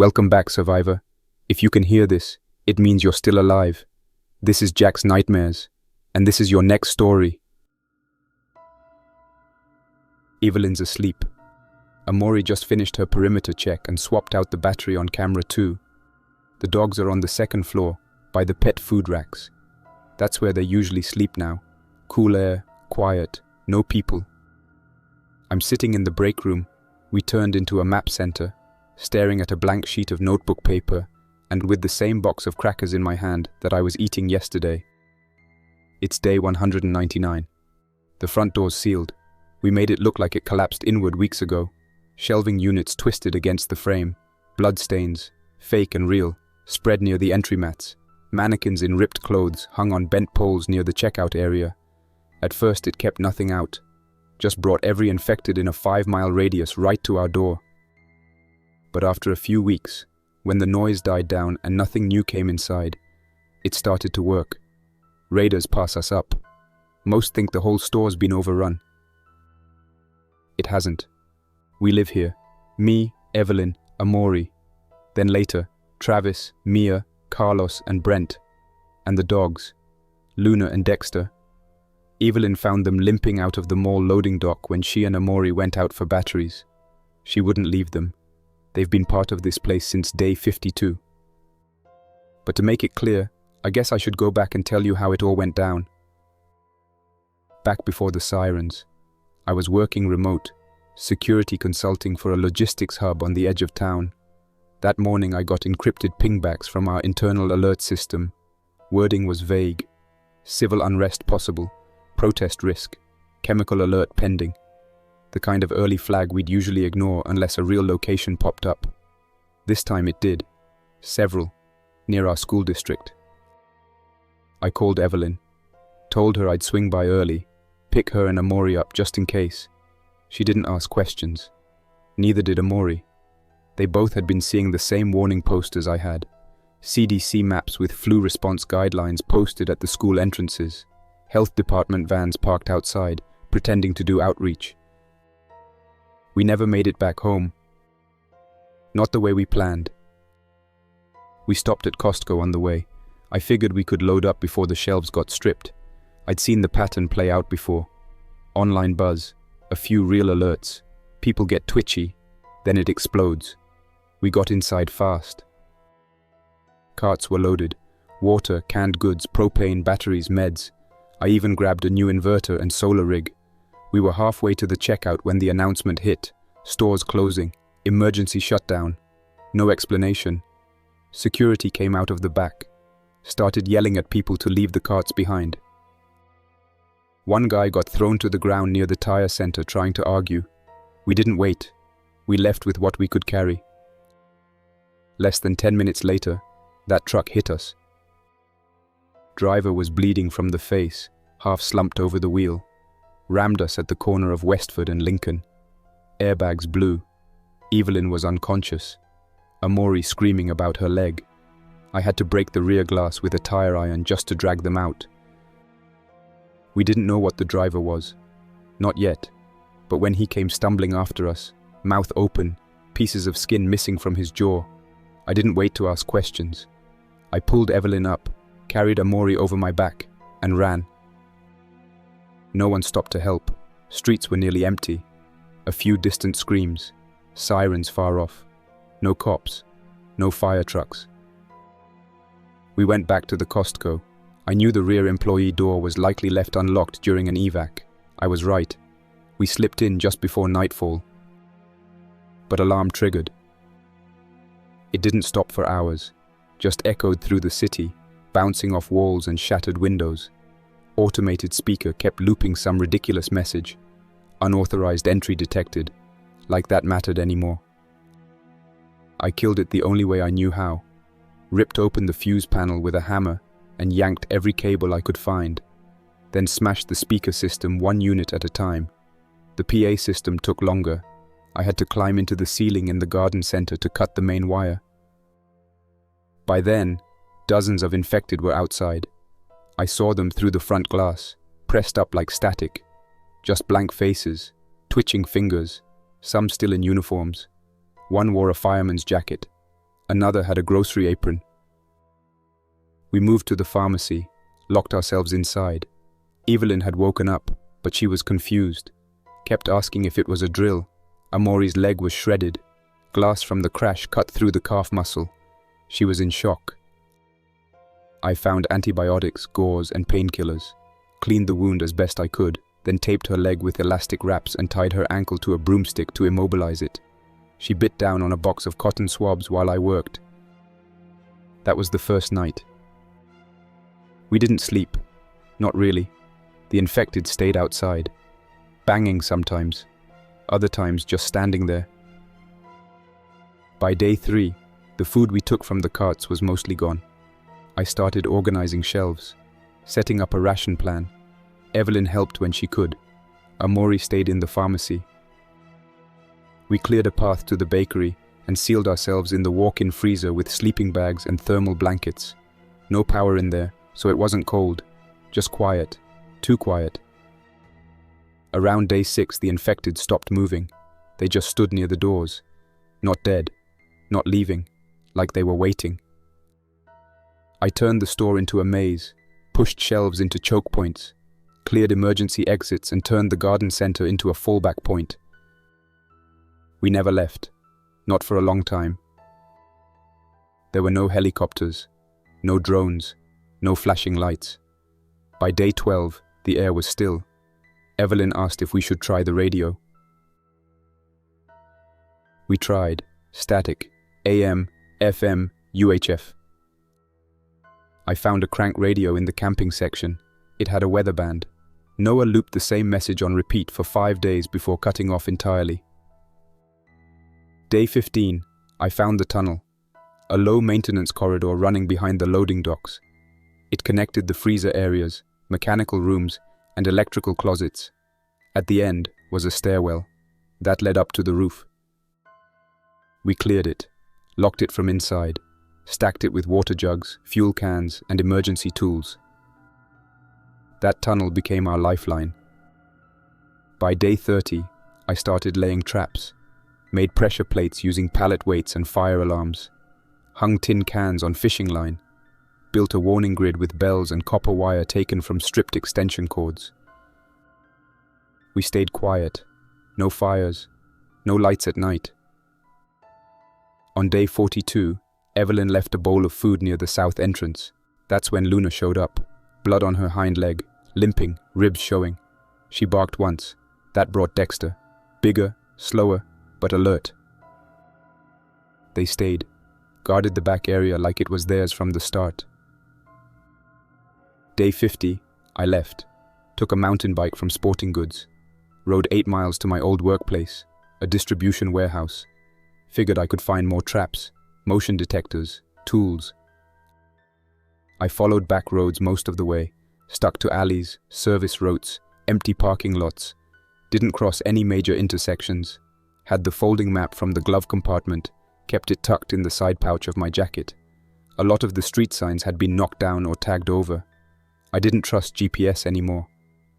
Welcome back, survivor. If you can hear this, it means you're still alive. This is Jack's Nightmares, and this is your next story. Evelyn's asleep. Amori just finished her perimeter check and swapped out the battery on camera 2. The dogs are on the second floor, by the pet food racks. That's where they usually sleep now. Cool air, quiet, no people. I'm sitting in the break room. We turned into a map center, staring at a blank sheet of notebook paper and with the same box of crackers in my hand that I was eating yesterday. It's day 199. The front door's sealed. We made it look like it collapsed inward weeks ago. Shelving units twisted against the frame. Bloodstains, fake and real, spread near the entry mats. Mannequins in ripped clothes hung on bent poles near the checkout area. At first it kept nothing out. Just brought every infected in a 5-mile radius right to our door. But after a few weeks, when the noise died down and nothing new came inside, it started to work. Raiders pass us up. Most think the whole store's been overrun. It hasn't. We live here. Me, Evelyn, Amori. Then later, Travis, Mia, Carlos and Brent. And the dogs, Luna and Dexter. Evelyn found them limping out of the mall loading dock when she and Amori went out for batteries. She wouldn't leave them. They've been part of this place since day 52. But to make it clear, I guess I should go back and tell you how it all went down. Back before the sirens, I was working remote, security consulting for a logistics hub on the edge of town. That morning I got encrypted pingbacks from our internal alert system. Wording was vague. Civil unrest possible. Protest risk. Chemical alert pending. The kind of early flag we'd usually ignore unless a real location popped up. This time it did. Several. Near our school district. I called Evelyn. Told her I'd swing by early. Pick her and Amori up just in case. She didn't ask questions. Neither did Amori. They both had been seeing the same warning posters I had. CDC maps with flu response guidelines posted at the school entrances. Health department vans parked outside, pretending to do outreach. We never made it back home. Not the way we planned. We stopped at Costco on the way. I figured we could load up before the shelves got stripped. I'd seen the pattern play out before. Online buzz, a few real alerts. People get twitchy, then it explodes. We got inside fast. Carts were loaded. Water, canned goods, propane, batteries, meds. I even grabbed a new inverter and solar rig. We were halfway to the checkout when the announcement hit. Stores closing. Emergency shutdown. No explanation. Security came out of the back. Started yelling at people to leave the carts behind. One guy got thrown to the ground near the tire center trying to argue. We didn't wait. We left with what we could carry. Less than 10 minutes later, that truck hit us. Driver was bleeding from the face, half slumped over the wheel. Rammed us at the corner of Westford and Lincoln. Airbags blew. Evelyn was unconscious. Amori screaming about her leg. I had to break the rear glass with a tire iron just to drag them out. We didn't know what the driver was. Not yet. But when he came stumbling after us, mouth open, pieces of skin missing from his jaw, I didn't wait to ask questions. I pulled Evelyn up, carried Amori over my back, and ran. No one stopped to help. Streets were nearly empty. A few distant screams. Sirens far off. No cops. No fire trucks. We went back to the Costco. I knew the rear employee door was likely left unlocked during an evac. I was right. We slipped in just before nightfall. But alarm triggered. It didn't stop for hours. Just echoed through the city, bouncing off walls and shattered windows. Automated speaker kept looping some ridiculous message. Unauthorized entry detected. Like that mattered anymore. I killed it the only way I knew how. Ripped open the fuse panel with a hammer and yanked every cable I could find. Then smashed the speaker system one unit at a time. The PA system took longer. I had to climb into the ceiling in the garden center to cut the main wire. By then, dozens of infected were outside. I saw them through the front glass, pressed up like static. Just blank faces, twitching fingers, some still in uniforms. One wore a fireman's jacket. Another had a grocery apron. We moved to the pharmacy, locked ourselves inside. Evelyn had woken up, but she was confused. Kept asking if it was a drill. Amori's leg was shredded. Glass from the crash cut through the calf muscle. She was in shock. I found antibiotics, gauze, and painkillers. Cleaned the wound as best I could, then taped her leg with elastic wraps and tied her ankle to a broomstick to immobilize it. She bit down on a box of cotton swabs while I worked. That was the first night. We didn't sleep. Not really. The infected stayed outside, banging sometimes, other times just standing there. By day 3, the food we took from the carts was mostly gone. I started organizing shelves, setting up a ration plan. Evelyn helped when she could. Amori stayed in the pharmacy. We cleared a path to the bakery and sealed ourselves in the walk-in freezer with sleeping bags and thermal blankets. No power in there, so it wasn't cold, just quiet, too quiet. Around day 6, the infected stopped moving. They just stood near the doors, not dead, not leaving, like they were waiting. I turned the store into a maze, pushed shelves into choke points, cleared emergency exits and turned the garden center into a fallback point. We never left, not for a long time. There were no helicopters, no drones, no flashing lights. By day 12, the air was still. Evelyn asked if we should try the radio. We tried. Static. AM, FM, UHF. I found a crank radio in the camping section. It had a weather band. Noah looped the same message on repeat for 5 days before cutting off entirely. Day 15, I found the tunnel. A low-maintenance corridor running behind the loading docks. It connected the freezer areas, mechanical rooms, and electrical closets. At the end was a stairwell. That led up to the roof. We cleared it, locked it from inside, stacked it with water jugs, fuel cans, and emergency tools. That tunnel became our lifeline. By day 30, I started laying traps, made pressure plates using pallet weights and fire alarms, hung tin cans on fishing line, built a warning grid with bells and copper wire taken from stripped extension cords. We stayed quiet, no fires, no lights at night. On day 42, Evelyn left a bowl of food near the south entrance. That's when Luna showed up, blood on her hind leg, limping, ribs showing. She barked once. That brought Dexter. Bigger, slower, but alert. They stayed, guarded the back area like it was theirs from the start. Day 50, I left, took a mountain bike from Sporting Goods, rode 8 miles to my old workplace, a distribution warehouse. Figured I could find more traps, motion detectors, tools. I followed back roads most of the way, stuck to alleys, service routes, empty parking lots, didn't cross any major intersections, had the folding map from the glove compartment, kept it tucked in the side pouch of my jacket. A lot of the street signs had been knocked down or tagged over. I didn't trust GPS anymore,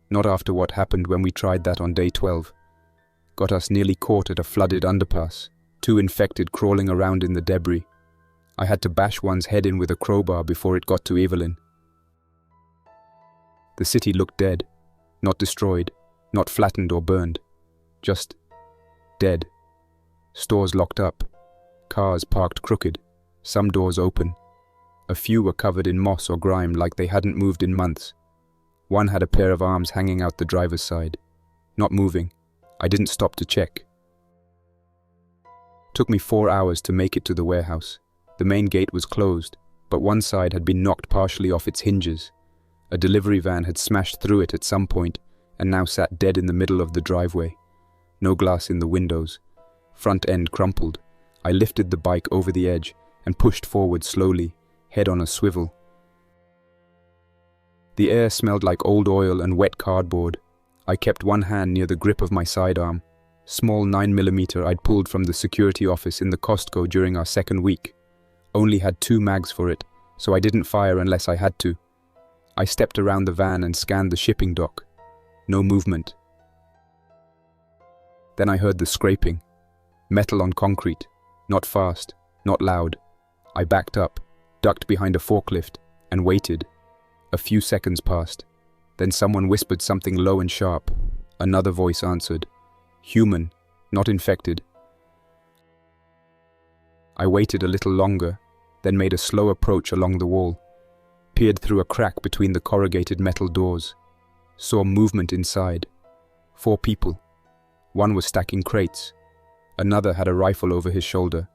not after what happened when we tried that on day 12. Got us nearly caught at a flooded underpass. 2 infected crawling around in the debris. I had to bash one's head in with a crowbar before it got to Evelyn. The city looked dead, not destroyed, not flattened or burned, just dead. Stores locked up, cars parked crooked, some doors open. A few were covered in moss or grime like they hadn't moved in months. One had a pair of arms hanging out the driver's side, not moving. I didn't stop to check. Took me 4 hours to make it to the warehouse. The main gate was closed, but one side had been knocked partially off its hinges. A delivery van had smashed through it at some point and now sat dead in the middle of the driveway. No glass in the windows. Front end crumpled. I lifted the bike over the edge and pushed forward slowly, head on a swivel. The air smelled like old oil and wet cardboard. I kept one hand near the grip of my sidearm. Small 9mm I'd pulled from the security office in the Costco during our second week. Only had 2 mags for it, so I didn't fire unless I had to. I stepped around the van and scanned the shipping dock. No movement. Then I heard the scraping. Metal on concrete. Not fast, not loud, I backed up, ducked behind a forklift, and waited. A few seconds passed. Then someone whispered something low and sharp. Another voice answered. Human, not infected. I waited a little longer, then made a slow approach along the wall, peered through a crack between the corrugated metal doors, saw movement inside. 4 people. One was stacking crates. Another had a rifle over his shoulder.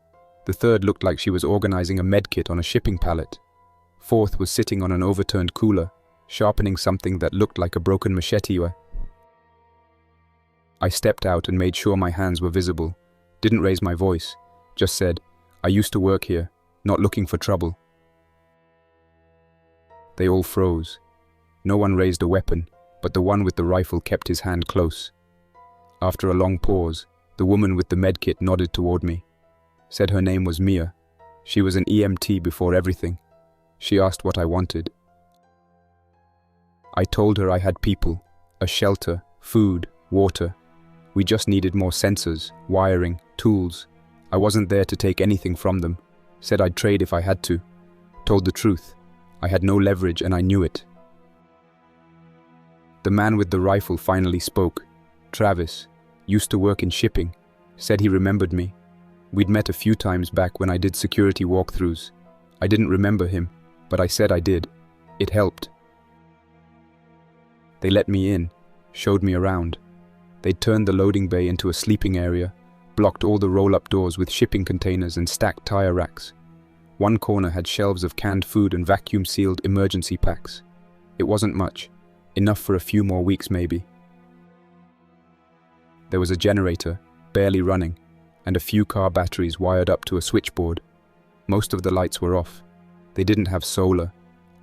The third looked like she was organizing a medkit on a shipping pallet. 4th was sitting on an overturned cooler, sharpening something that looked like a broken machete. I stepped out and made sure my hands were visible. Didn't raise my voice, just said, I used to work here, not looking for trouble. They all froze. No one raised a weapon, but the one with the rifle kept his hand close. After a long pause, the woman with the medkit nodded toward me. Said her name was Mia. She was an EMT before everything. She asked what I wanted. I told her I had people, a shelter, food, water. We just needed more sensors, wiring, tools. I wasn't there to take anything from them. Said I'd trade if I had to. Told the truth. I had no leverage and I knew it. The man with the rifle finally spoke. Travis. Used to work in shipping. Said he remembered me. We'd met a few times back when I did security walkthroughs. I didn't remember him, but I said I did. It helped. They let me in, showed me around. They'd turned the loading bay into a sleeping area, blocked all the roll-up doors with shipping containers and stacked tire racks. One corner had shelves of canned food and vacuum-sealed emergency packs. It wasn't much, enough for a few more weeks maybe. There was a generator, barely running, and a few car batteries wired up to a switchboard. Most of the lights were off. They didn't have solar,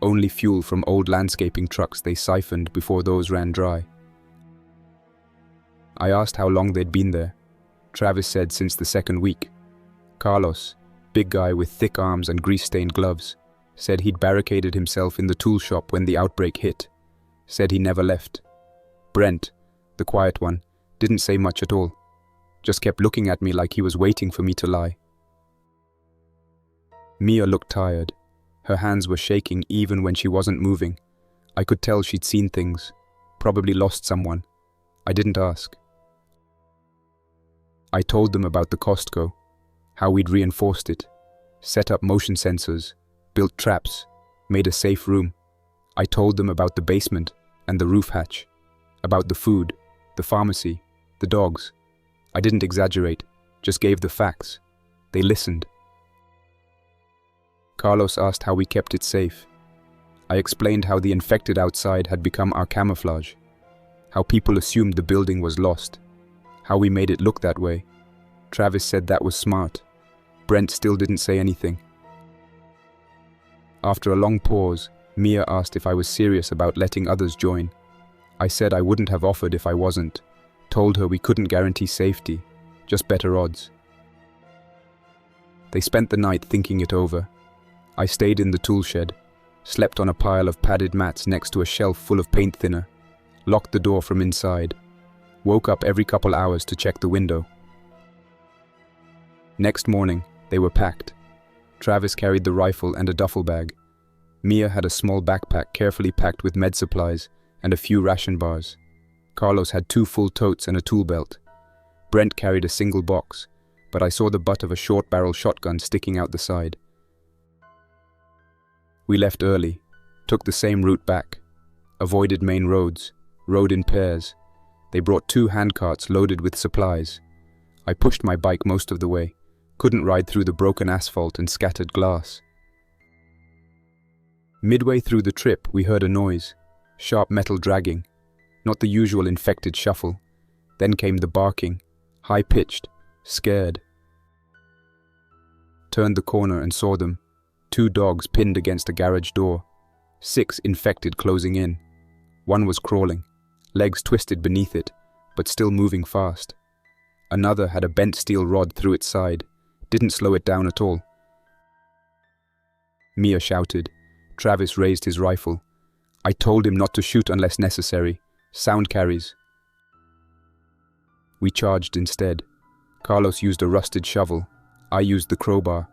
only fuel from old landscaping trucks they siphoned before those ran dry. I asked how long they'd been there. Travis said since the 2nd week. Carlos, big guy with thick arms and grease-stained gloves, said he'd barricaded himself in the tool shop when the outbreak hit. Said he never left. Brent, the quiet one, didn't say much at all. Just kept looking at me like he was waiting for me to lie. Mia looked tired. Her hands were shaking even when she wasn't moving. I could tell she'd seen things, probably lost someone. I didn't ask. I told them about the Costco, how we'd reinforced it, set up motion sensors, built traps, made a safe room. I told them about the basement and the roof hatch, about the food, the pharmacy, the dogs. I didn't exaggerate, just gave the facts. They listened. Carlos asked how we kept it safe. I explained how the infected outside had become our camouflage, how people assumed the building was lost, how we made it look that way. Travis said that was smart. Brent still didn't say anything. After a long pause, Mia asked if I was serious about letting others join. I said I wouldn't have offered if I wasn't. Told her we couldn't guarantee safety, just better odds. They spent the night thinking it over. I stayed in the tool shed, slept on a pile of padded mats next to a shelf full of paint thinner, locked the door from inside, woke up every couple hours to check the window. Next morning, they were packed. Travis carried the rifle and a duffel bag. Mia had a small backpack carefully packed with med supplies and a few ration bars. Carlos had 2 full totes and a tool belt. Brent carried a single box, but I saw the butt of a short-barrel shotgun sticking out the side. We left early, took the same route back, avoided main roads, rode in pairs. They brought 2 handcarts loaded with supplies. I pushed my bike most of the way, couldn't ride through the broken asphalt and scattered glass. Midway through the trip, we heard a noise, sharp metal dragging, not the usual infected shuffle. Then came the barking, high-pitched, scared. Turned the corner and saw them, 2 dogs pinned against a garage door, 6 infected closing in. One was crawling, legs twisted beneath it, but still moving fast. Another had a bent steel rod through its side, didn't slow it down at all. Mia shouted. Travis raised his rifle. I told him not to shoot unless necessary. Sound carries. We charged instead. Carlos used a rusted shovel. I used the crowbar.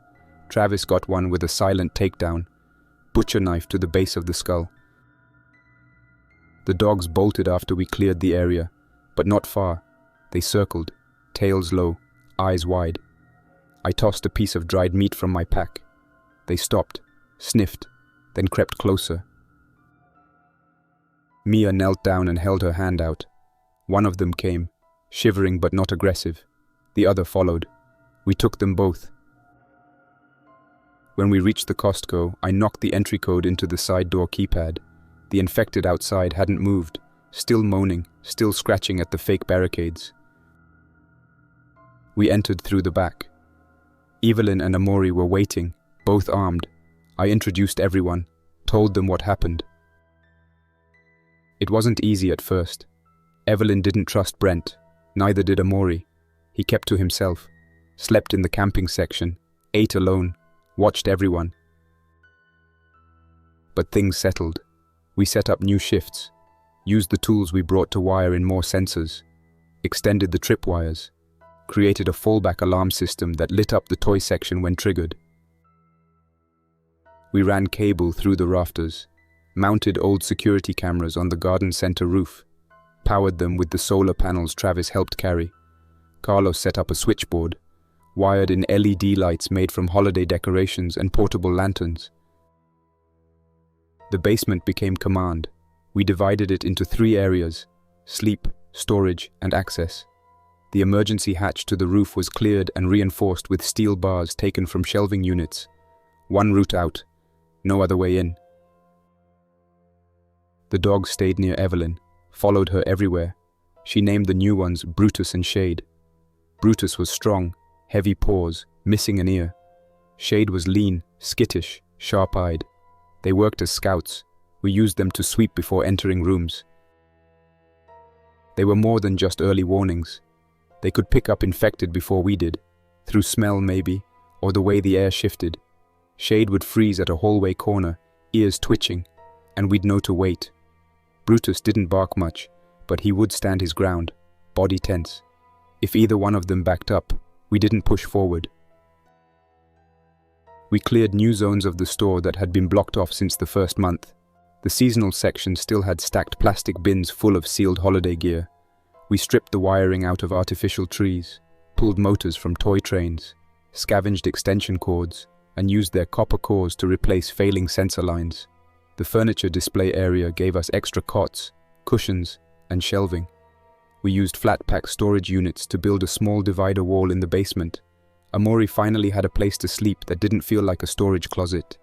Travis got one with a silent takedown, butcher knife to the base of the skull. The dogs bolted after we cleared the area, but not far. They circled, tails low, eyes wide. I tossed a piece of dried meat from my pack. They stopped, sniffed, then crept closer. Mia knelt down and held her hand out. One of them came, shivering but not aggressive. The other followed. We took them both. When we reached the Costco, I knocked the entry code into the side door keypad. The infected outside hadn't moved, still moaning, still scratching at the fake barricades. We entered through the back. Evelyn and Amori were waiting, both armed. I introduced everyone, told them what happened. It wasn't easy at first. Evelyn didn't trust Brent, neither did Amori. He kept to himself, slept in the camping section, ate alone, watched everyone. But things settled. We set up new shifts, used the tools we brought to wire in more sensors, extended the tripwires, created a fallback alarm system that lit up the toy section when triggered. We ran cable through the rafters, mounted old security cameras on the garden center roof, powered them with the solar panels Travis helped carry. Carlos set up a switchboard, wired in LED lights made from holiday decorations and portable lanterns. The basement became command. We divided it into 3 areas: sleep, storage, and access. The emergency hatch to the roof was cleared and reinforced with steel bars taken from shelving units. One route out, no other way in. The dogs stayed near Evelyn, followed her everywhere. She named the new ones Brutus and Shade. Brutus was strong, heavy paws, missing an ear. Shade was lean, skittish, sharp-eyed. They worked as scouts. We used them to sweep before entering rooms. They were more than just early warnings. They could pick up infected before we did, through smell maybe, or the way the air shifted. Shade would freeze at a hallway corner, ears twitching, and we'd know to wait. Brutus didn't bark much, but he would stand his ground, body tense. If either one of them backed up, we didn't push forward. We cleared new zones of the store that had been blocked off since the first month. The seasonal section still had stacked plastic bins full of sealed holiday gear. We stripped the wiring out of artificial trees, pulled motors from toy trains, scavenged extension cords, and used their copper cores to replace failing sensor lines. The furniture display area gave us extra cots, cushions, and shelving. We used flat-pack storage units to build a small divider wall in the basement. Amori finally had a place to sleep that didn't feel like a storage closet.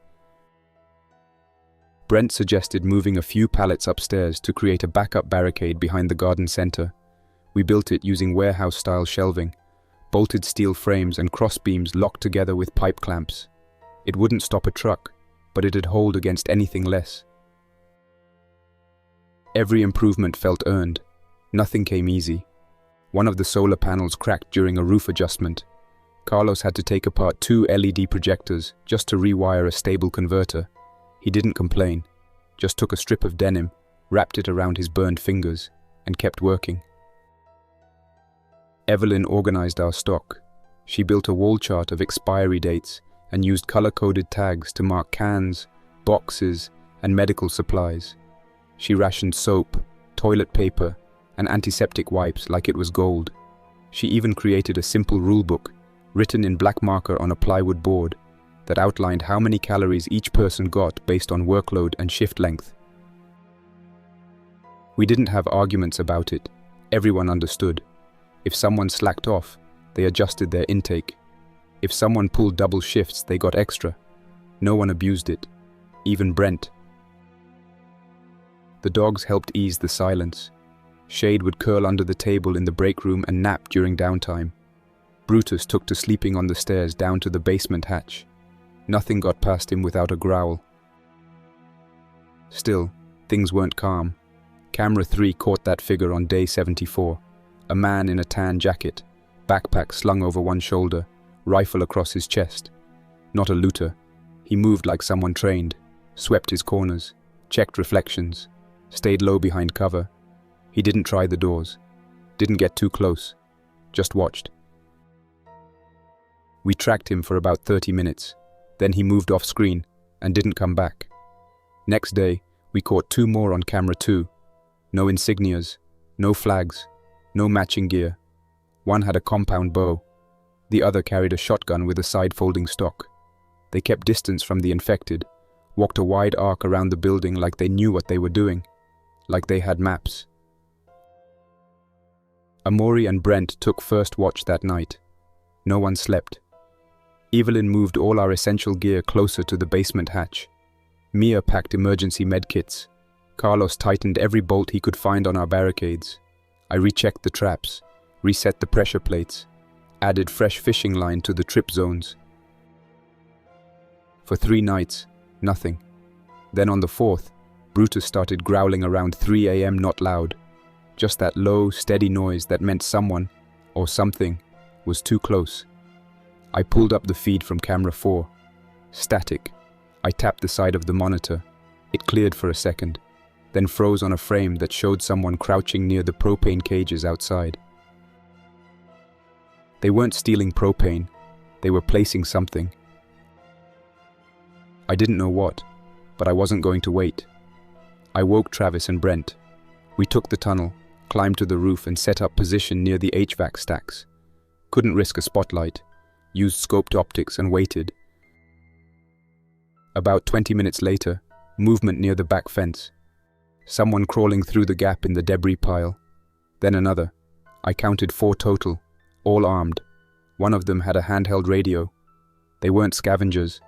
Brent suggested moving a few pallets upstairs to create a backup barricade behind the garden center. We built it using warehouse-style shelving, bolted steel frames and crossbeams locked together with pipe clamps. It wouldn't stop a truck, but it'd hold against anything less. Every improvement felt earned. Nothing came easy. One of the solar panels cracked during a roof adjustment. Carlos had to take apart 2 LED projectors just to rewire a stable converter. He didn't complain, just took a strip of denim, wrapped it around his burned fingers, and kept working. Evelyn organized our stock. She built a wall chart of expiry dates and used color-coded tags to mark cans, boxes, and medical supplies. She rationed soap, toilet paper, and antiseptic wipes like it was gold. She even created a simple rulebook, written in black marker on a plywood board, that outlined how many calories each person got based on workload and shift length. We didn't have arguments about it. Everyone understood. If someone slacked off, they adjusted their intake. If someone pulled double shifts, they got extra. No one abused it, even Brent. The dogs helped ease the silence. Shade would curl under the table in the break room and nap during downtime. Brutus took to sleeping on the stairs down to the basement hatch. Nothing got past him without a growl. Still, things weren't calm. Camera 3 caught that figure on day 74. A man in a tan jacket, backpack slung over one shoulder, rifle across his chest. Not a looter. He moved like someone trained, swept his corners, checked reflections, stayed low behind cover. He didn't try the doors, didn't get too close, just watched. We tracked him for about 30 minutes. Then he moved off screen and didn't come back. Next day, we caught 2 more on camera too. No insignias, no flags, no matching gear. One had a compound bow. The other carried a shotgun with a side-folding stock. They kept distance from the infected, walked a wide arc around the building like they knew what they were doing, like they had maps. Amori and Brent took first watch that night. No one slept. Evelyn moved all our essential gear closer to the basement hatch. Mia packed emergency medkits. Carlos tightened every bolt he could find on our barricades. I rechecked the traps, reset the pressure plates, added fresh fishing line to the trip zones. For 3 nights, nothing. Then on the 4th, Brutus started growling around 3 a.m. not loud. Just that low, steady noise that meant someone, or something, was too close. I pulled up the feed from camera 4. Static. I tapped the side of the monitor. It cleared for a second, then froze on a frame that showed someone crouching near the propane cages outside. They weren't stealing propane. They were placing something. I didn't know what, but I wasn't going to wait. I woke Travis and Brent. We took the tunnel, climbed to the roof and set up position near the HVAC stacks. Couldn't risk a spotlight. Used scoped optics and waited. About 20 minutes later, movement near the back fence. Someone crawling through the gap in the debris pile. Then another. I counted 4 total, all armed. One of them had a handheld radio. They weren't scavengers.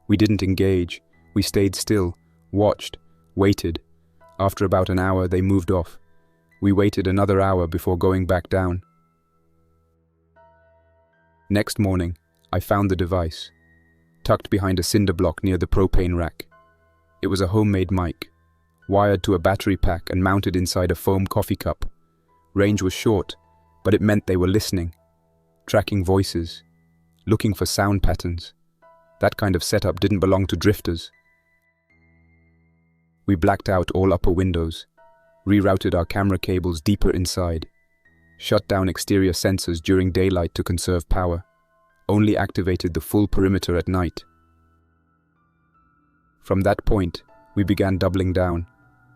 We didn't engage. We stayed still, watched, waited. After about an hour, they moved off. We waited another hour before going back down. Next morning, I found the device, tucked behind a cinder block near the propane rack. It was a homemade mic, wired to a battery pack and mounted inside a foam coffee cup. Range was short, but it meant they were listening, tracking voices, looking for sound patterns. That kind of setup didn't belong to drifters. We blacked out all upper windows, rerouted our camera cables deeper inside, shut down exterior sensors during daylight to conserve power, only activated the full perimeter at night. From that point, we began doubling down.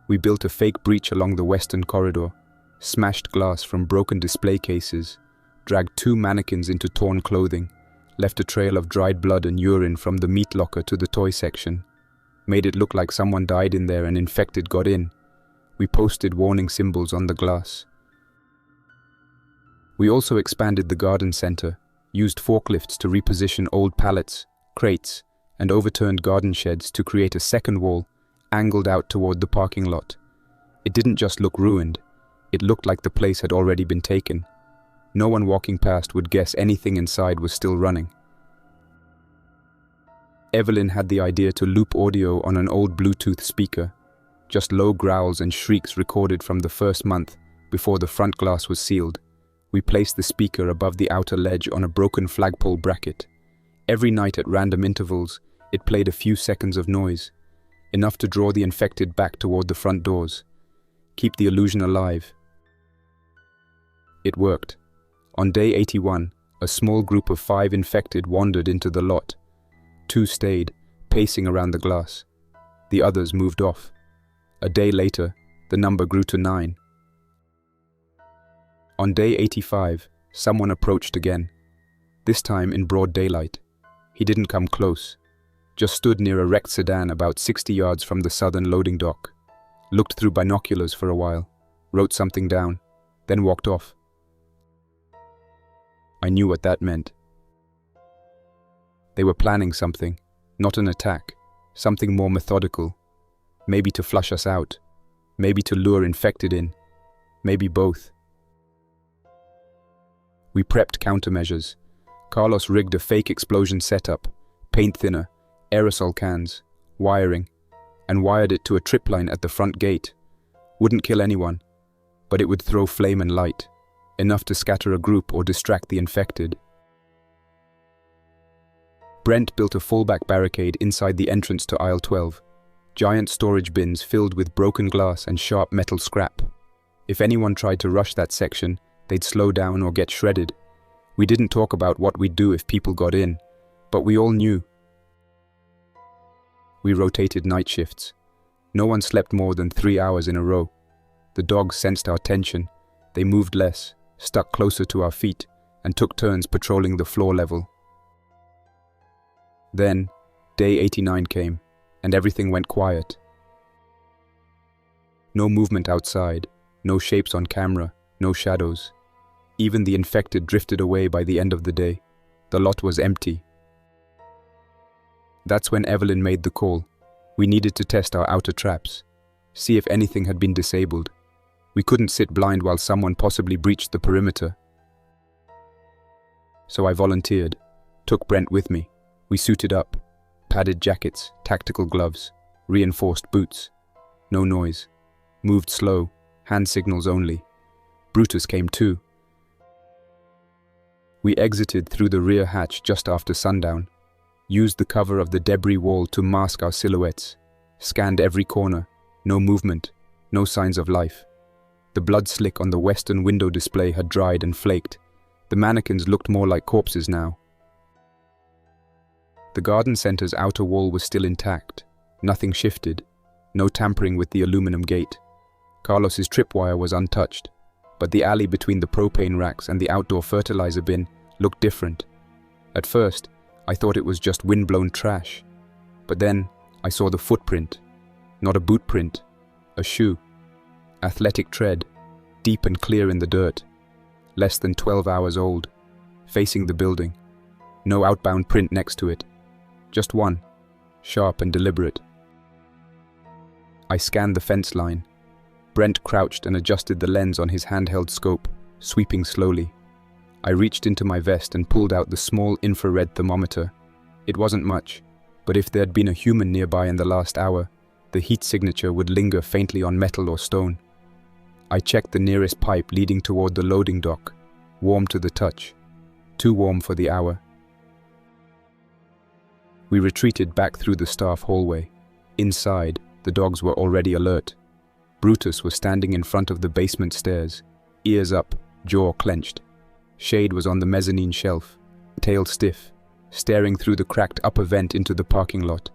We built a fake breach along the western corridor, smashed glass from broken display cases, dragged 2 mannequins into torn clothing, left a trail of dried blood and urine from the meat locker to the toy section, made it look like someone died in there and infected got in. We posted warning symbols on the glass. We also expanded the garden center, used forklifts to reposition old pallets, crates, and overturned garden sheds to create a second wall, angled out toward the parking lot. It didn't just look ruined, it looked like the place had already been taken. No one walking past would guess anything inside was still running. Evelyn had the idea to loop audio on an old Bluetooth speaker, just low growls and shrieks recorded from the first month before the front glass was sealed. We placed the speaker above the outer ledge on a broken flagpole bracket. Every night at random intervals, it played a few seconds of noise, enough to draw the infected back toward the front doors. Keep the illusion alive. It worked. On day 81, a small group of 5 infected wandered into the lot. 2 stayed, pacing around the glass. The others moved off. A day later, the number grew to 9. On day 85, someone approached again, this time in broad daylight. He didn't come close, just stood near a wrecked sedan about 60 yards from the southern loading dock, looked through binoculars for a while, wrote something down, then walked off. I knew what that meant. They were planning something, not an attack, something more methodical, maybe to flush us out, maybe to lure infected in, maybe both. We prepped countermeasures. Carlos rigged a fake explosion setup, paint thinner, aerosol cans, wiring, and wired it to a trip line at the front gate. Wouldn't kill anyone, but it would throw flame and light, enough to scatter a group or distract the infected. Brent built a fallback barricade inside the entrance to aisle 12, giant storage bins filled with broken glass and sharp metal scrap. If anyone tried to rush that section, they'd slow down or get shredded. We didn't talk about what we'd do if people got in. But we all knew. We rotated night shifts. No one slept more than 3 hours in a row. The dogs sensed our tension. They moved less, stuck closer to our feet, and took turns patrolling the floor level. Then, day 89 came, and everything went quiet. No movement outside, no shapes on camera, no shadows. Even the infected drifted away by the end of the day. The lot was empty. That's when Evelyn made the call. We needed to test our outer traps, see if anything had been disabled. We couldn't sit blind while someone possibly breached the perimeter. So I volunteered, took Brent with me. We suited up, padded jackets, tactical gloves, reinforced boots. No noise. Moved slow, hand signals only. Brutus came too. We exited through the rear hatch just after sundown, used the cover of the debris wall to mask our silhouettes, scanned every corner, no movement, no signs of life. The blood slick on the western window display had dried and flaked. The mannequins looked more like corpses now. The garden center's outer wall was still intact. Nothing shifted, no tampering with the aluminum gate. Carlos's tripwire was untouched, but the alley between the propane racks and the outdoor fertilizer bin looked different. At first, I thought it was just wind-blown trash. But then, I saw the footprint. Not a boot print, a shoe. Athletic tread, deep and clear in the dirt. Less than 12 hours old, facing the building. No outbound print next to it. Just one, sharp and deliberate. I scanned the fence line. Brent crouched and adjusted the lens on his handheld scope, sweeping slowly. I reached into my vest and pulled out the small infrared thermometer. It wasn't much, but if there'd been a human nearby in the last hour, the heat signature would linger faintly on metal or stone. I checked the nearest pipe leading toward the loading dock, warm to the touch, too warm for the hour. We retreated back through the staff hallway. Inside, the dogs were already alert. Brutus was standing in front of the basement stairs, ears up, jaw clenched. Shade was on the mezzanine shelf, tail stiff, staring through the cracked upper vent into the parking lot.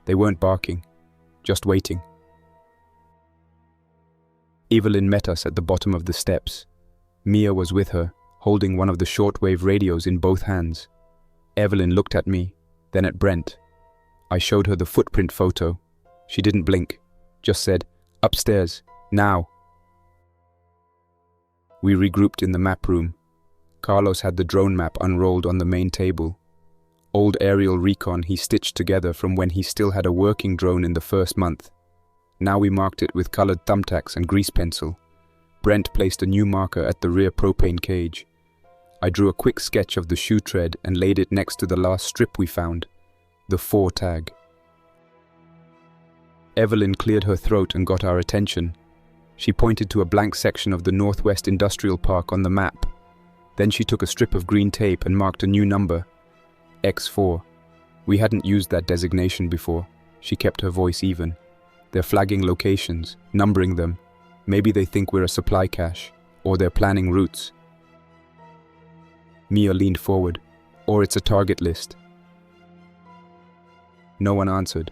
They weren't barking, just waiting. Evelyn met us at the bottom of the steps. Mia was with her, holding one of the shortwave radios in both hands. Evelyn looked at me, then at Brent. I showed her the footprint photo. She didn't blink, just said, "Upstairs, now." We regrouped in the map room. Carlos had the drone map unrolled on the main table. Old aerial recon he stitched together from when he still had a working drone in the first month. Now we marked it with colored thumbtacks and grease pencil. Brent placed a new marker at the rear propane cage. I drew a quick sketch of the shoe tread and laid it next to the last strip we found, the 4 tag. Evelyn cleared her throat and got our attention. She pointed to a blank section of the Northwest Industrial Park on the map. Then she took a strip of green tape and marked a new number, X4. We hadn't used that designation before. She kept her voice even. They're flagging locations, numbering them. Maybe they think we're a supply cache, or they're planning routes. Mia leaned forward. Or it's a target list. No one answered.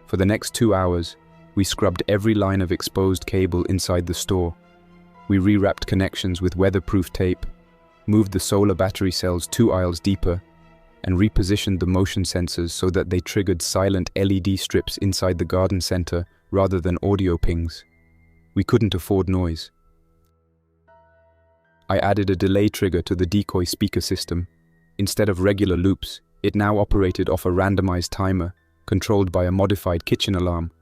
For the next 2 hours, we scrubbed every line of exposed cable inside the store. We rewrapped connections with weatherproof tape, moved the solar battery cells 2 aisles deeper, and repositioned the motion sensors so that they triggered silent LED strips inside the garden center rather than audio pings. We couldn't afford noise. I added a delay trigger to the decoy speaker system. Instead of regular loops, it now operated off a randomized timer, controlled by a modified kitchen alarm.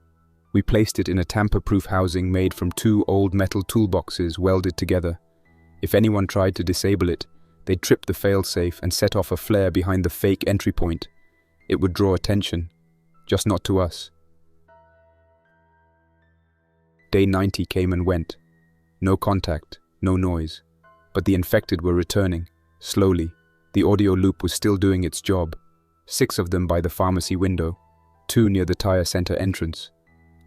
We placed it in a tamper-proof housing made from 2 old metal toolboxes welded together. If anyone tried to disable it, they'd trip the failsafe and set off a flare behind the fake entry point. It would draw attention, just not to us. Day 90 came and went. No contact, no noise. But the infected were returning, slowly. The audio loop was still doing its job. 6 of them by the pharmacy window, 2 near the tire center entrance.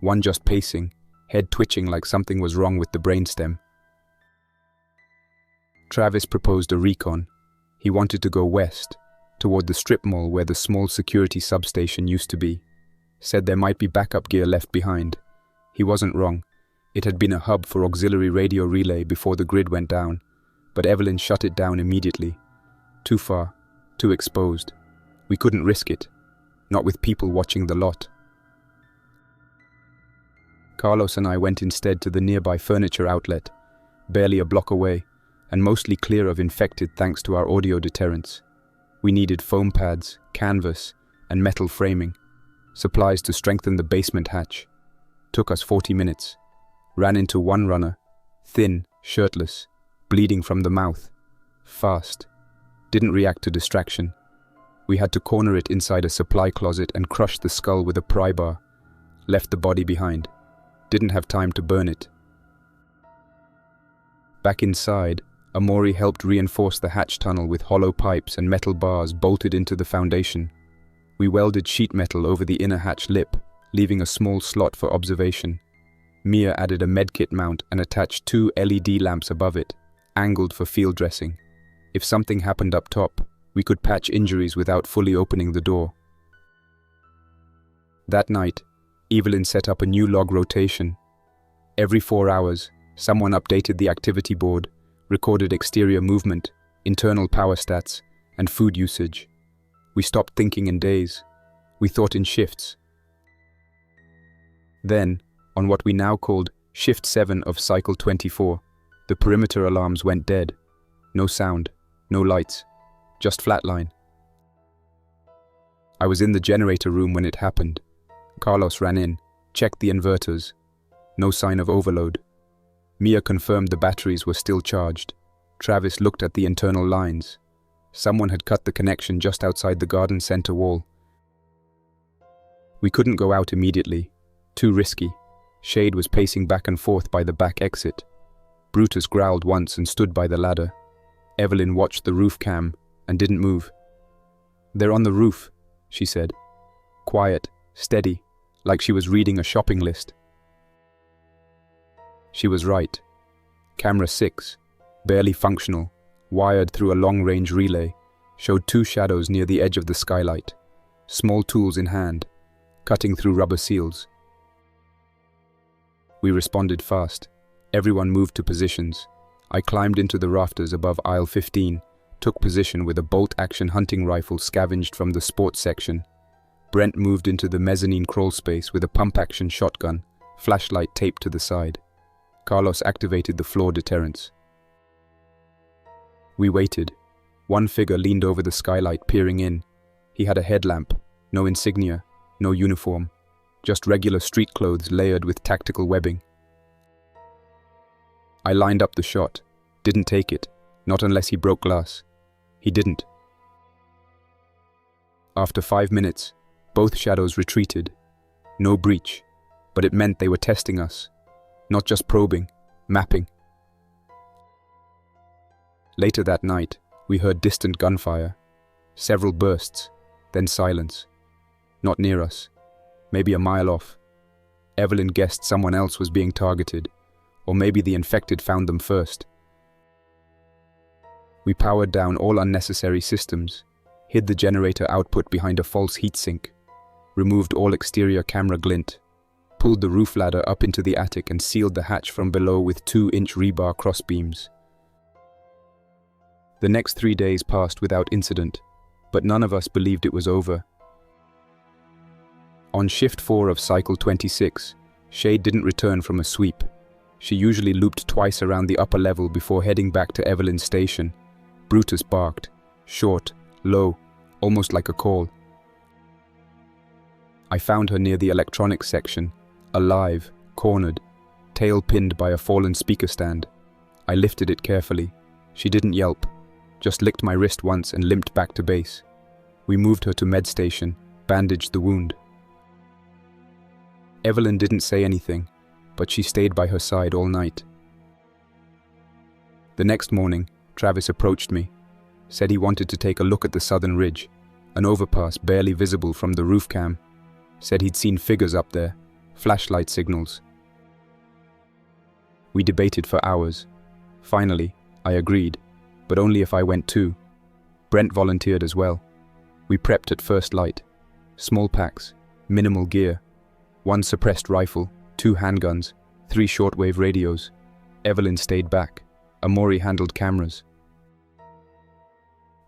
1 just pacing, head twitching like something was wrong with the brainstem. Travis proposed a recon. He wanted to go west, toward the strip mall where the small security substation used to be. Said there might be backup gear left behind. He wasn't wrong. It had been a hub for auxiliary radio relay before the grid went down, but Evelyn shut it down immediately. Too far, too exposed. We couldn't risk it, not with people watching the lot. Carlos and I went instead to the nearby furniture outlet, barely a block away, and mostly clear of infected thanks to our audio deterrents. We needed foam pads, canvas, and metal framing, supplies to strengthen the basement hatch. Took us 40 minutes. Ran into one runner, thin, shirtless, bleeding from the mouth. Fast. Didn't react to distraction. We had to corner it inside a supply closet and crush the skull with a pry bar. Left the body behind. Didn't have time to burn it. Back inside, Amori helped reinforce the hatch tunnel with hollow pipes and metal bars bolted into the foundation. We welded sheet metal over the inner hatch lip, leaving a small slot for observation. Mia added a medkit mount and attached 2 LED lamps above it, angled for field dressing. If something happened up top, we could patch injuries without fully opening the door. That night, Evelyn set up a new log rotation. Every 4 hours, someone updated the activity board, recorded exterior movement, internal power stats, and food usage. We stopped thinking in days. We thought in shifts. Then, on what we now called Shift 7 of Cycle 24, the perimeter alarms went dead. No sound, no lights, just flatline. I was in the generator room when it happened. Carlos ran in, checked the inverters. No sign of overload. Mia confirmed the batteries were still charged. Travis looked at the internal lines. Someone had cut the connection just outside the garden center wall. We couldn't go out immediately. Too risky. Shade was pacing back and forth by the back exit. Brutus growled once and stood by the ladder. Evelyn watched the roof cam and didn't move. "They're on the roof," she said. Quiet, steady, like she was reading a shopping list. She was right. Camera 6, barely functional, wired through a long-range relay, showed 2 shadows near the edge of the skylight, small tools in hand, cutting through rubber seals. We responded fast. Everyone moved to positions. I climbed into the rafters above aisle 15, took position with a bolt-action hunting rifle scavenged from the sports section. Brent moved into the mezzanine crawl space with a pump-action shotgun, flashlight taped to the side. Carlos activated the floor deterrents. We waited. One figure leaned over the skylight, peering in. He had a headlamp, no insignia, no uniform, just regular street clothes layered with tactical webbing. I lined up the shot. Didn't take it, not unless he broke glass. He didn't. After 5 minutes, both shadows retreated. No breach, but it meant they were testing us. Not just probing, mapping. Later that night, we heard distant gunfire. Several bursts, then silence. Not near us. Maybe a mile off. Evelyn guessed someone else was being targeted, or maybe the infected found them first. We powered down all unnecessary systems, hid the generator output behind a false heatsink, removed all exterior camera glint, pulled the roof ladder up into the attic and sealed the hatch from below with 2-inch rebar crossbeams. The next 3 days passed without incident, but none of us believed it was over. On Shift 4 of Cycle 26, Shade didn't return from a sweep. She usually looped twice around the upper level before heading back to Evelyn's station. Brutus barked, short, low, almost like a call. I found her near the electronics section, alive, cornered, tail pinned by a fallen speaker stand. I lifted it carefully. She didn't yelp, just licked my wrist once and limped back to base. We moved her to med station, bandaged the wound. Evelyn didn't say anything, but she stayed by her side all night. The next morning, Travis approached me, said he wanted to take a look at the southern ridge, an overpass barely visible from the roof cam. Said he'd seen figures up there, flashlight signals. We debated for hours. Finally, I agreed, but only if I went too. Brent volunteered as well. We prepped at first light. Small packs, minimal gear. 1 suppressed rifle, 2 handguns, 3 shortwave radios. Evelyn stayed back. Amori handled cameras.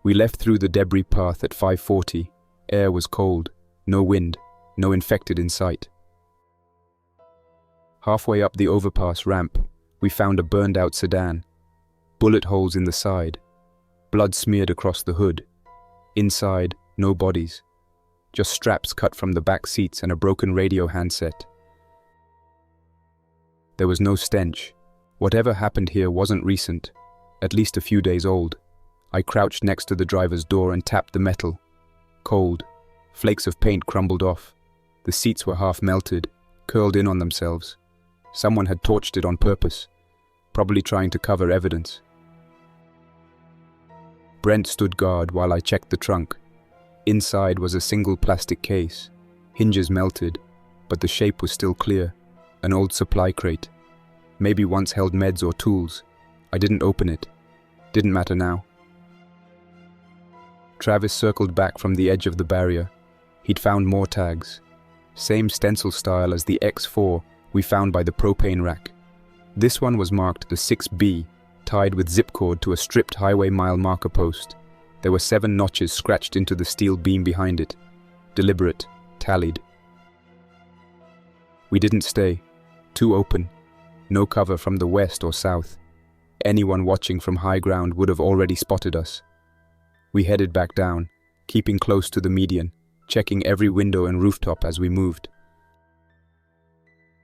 We left through the debris path at 5:40. Air was cold, no wind, no infected in sight. Halfway up the overpass ramp, we found a burned-out sedan. Bullet holes in the side. Blood smeared across the hood. Inside, no bodies. Just straps cut from the back seats and a broken radio handset. There was no stench. Whatever happened here wasn't recent, at least a few days old. I crouched next to the driver's door and tapped the metal. Cold. Flakes of paint crumbled off. The seats were half melted, curled in on themselves. Someone had torched it on purpose, probably trying to cover evidence. Brent stood guard while I checked the trunk. Inside was a single plastic case. Hinges melted, but the shape was still clear. An old supply crate. Maybe once held meds or tools. I didn't open it. Didn't matter now. Travis circled back from the edge of the barrier. He'd found more tags. Same stencil style as the X4 we found by the propane rack. This one was marked the 6B, tied with zip cord to a stripped highway mile marker post. There were 7 notches scratched into the steel beam behind it. Deliberate, tallied. We didn't stay. Too open. No cover from the west or south. Anyone watching from high ground would have already spotted us. We headed back down, keeping close to the median, checking every window and rooftop as we moved.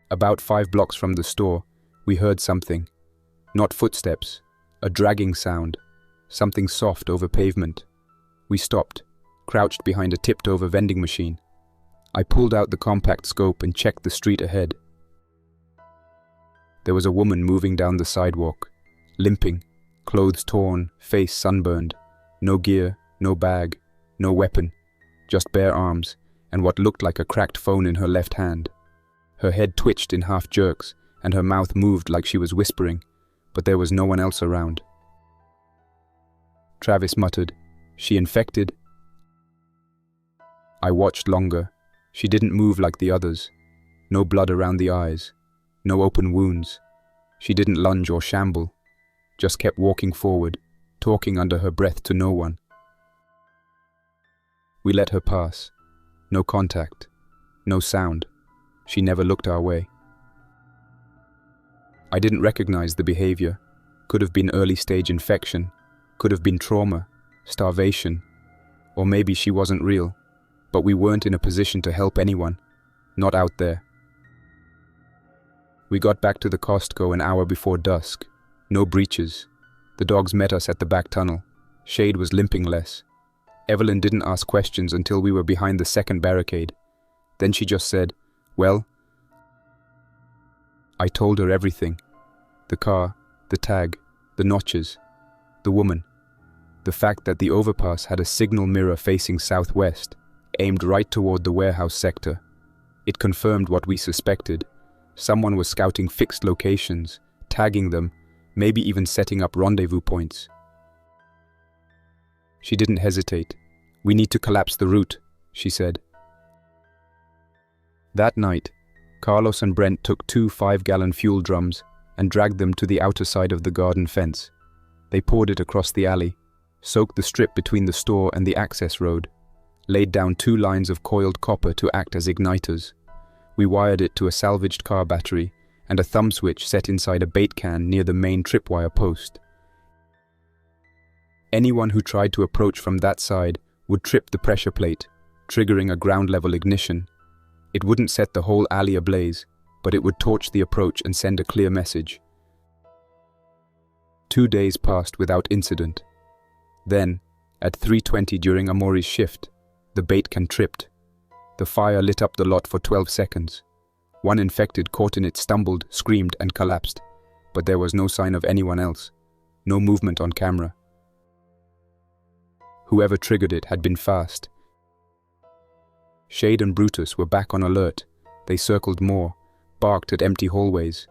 About 5 blocks from the store, we heard something. Not footsteps, a dragging sound, something soft over pavement. We stopped, crouched behind a tipped-over vending machine. I pulled out the compact scope and checked the street ahead. There was a woman moving down the sidewalk, limping, clothes torn, face sunburned. No gear, no bag, no weapon, just bare arms and what looked like a cracked phone in her left hand. Her head twitched in half jerks and her mouth moved like she was whispering, but there was no one else around. Travis muttered, "She infected?" I watched longer. She didn't move like the others. No blood around the eyes. No open wounds. She didn't lunge or shamble. Just kept walking forward, talking under her breath to no one. We let her pass. No contact. No sound. She never looked our way. I didn't recognize the behavior. Could have been early-stage infection. Could have been trauma, starvation. Or maybe she wasn't real. But we weren't in a position to help anyone. Not out there. We got back to the Costco an hour before dusk. No breaches. The dogs met us at the back tunnel. Shade was limping less. Evelyn didn't ask questions until we were behind the second barricade. Then she just said, "Well?" I told her everything. The car, the tag, the notches, the woman. The fact that the overpass had a signal mirror facing southwest, aimed right toward the warehouse sector. It confirmed what we suspected. Someone was scouting fixed locations, tagging them, maybe even setting up rendezvous points. She didn't hesitate. "We need to collapse the route," she said. That night, Carlos and Brent took 2 5-gallon fuel drums and dragged them to the outer side of the garden fence. They poured it across the alley, soaked the strip between the store and the access road, laid down 2 lines of coiled copper to act as igniters. We wired it to a salvaged car battery and a thumb switch set inside a bait can near the main tripwire post. Anyone who tried to approach from that side would trip the pressure plate, triggering a ground-level ignition. It wouldn't set the whole alley ablaze, but it would torch the approach and send a clear message. 2 days passed without incident. Then, at 3:20 during Amori's shift, the bait can tripped. The fire lit up the lot for 12 seconds. One infected caught in it stumbled, screamed, and collapsed, but there was no sign of anyone else. No movement on camera. Whoever triggered it had been fast. Shade and Brutus were back on alert. They circled more, barked at empty hallways.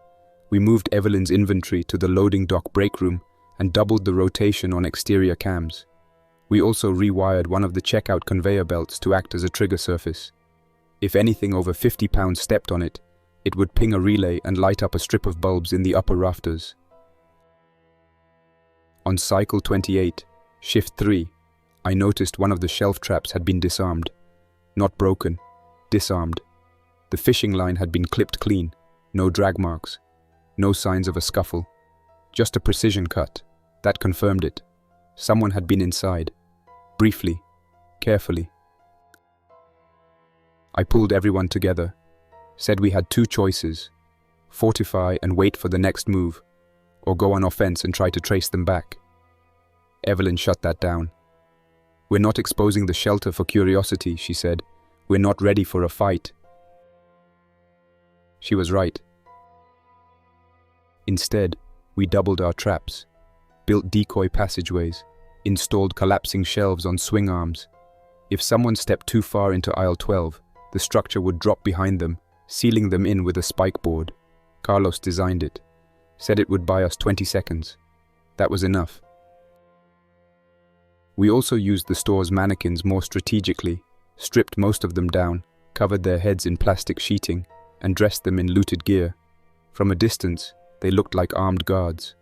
We moved Evelyn's inventory to the loading dock break room and doubled the rotation on exterior cams. We also rewired one of the checkout conveyor belts to act as a trigger surface. If anything over 50 pounds stepped on it, it would ping a relay and light up a strip of bulbs in the upper rafters. On cycle 28, shift 3, I noticed one of the shelf traps had been disarmed. Not broken, disarmed. The fishing line had been clipped clean, no drag marks, no signs of a scuffle. Just a precision cut. That confirmed it. Someone had been inside. Briefly, carefully. I pulled everyone together, said we had two choices: fortify and wait for the next move, or go on offense and try to trace them back. Evelyn shut that down. "We're not exposing the shelter for curiosity," she said. "We're not ready for a fight." She was right. Instead, we doubled our traps, built decoy passageways, installed collapsing shelves on swing arms. If someone stepped too far into aisle 12, the structure would drop behind them, sealing them in with a spike board. Carlos designed it, said it would buy us 20 seconds. That was enough. We also used the store's mannequins more strategically, stripped most of them down, covered their heads in plastic sheeting, and dressed them in looted gear. From a distance, they looked like armed guards.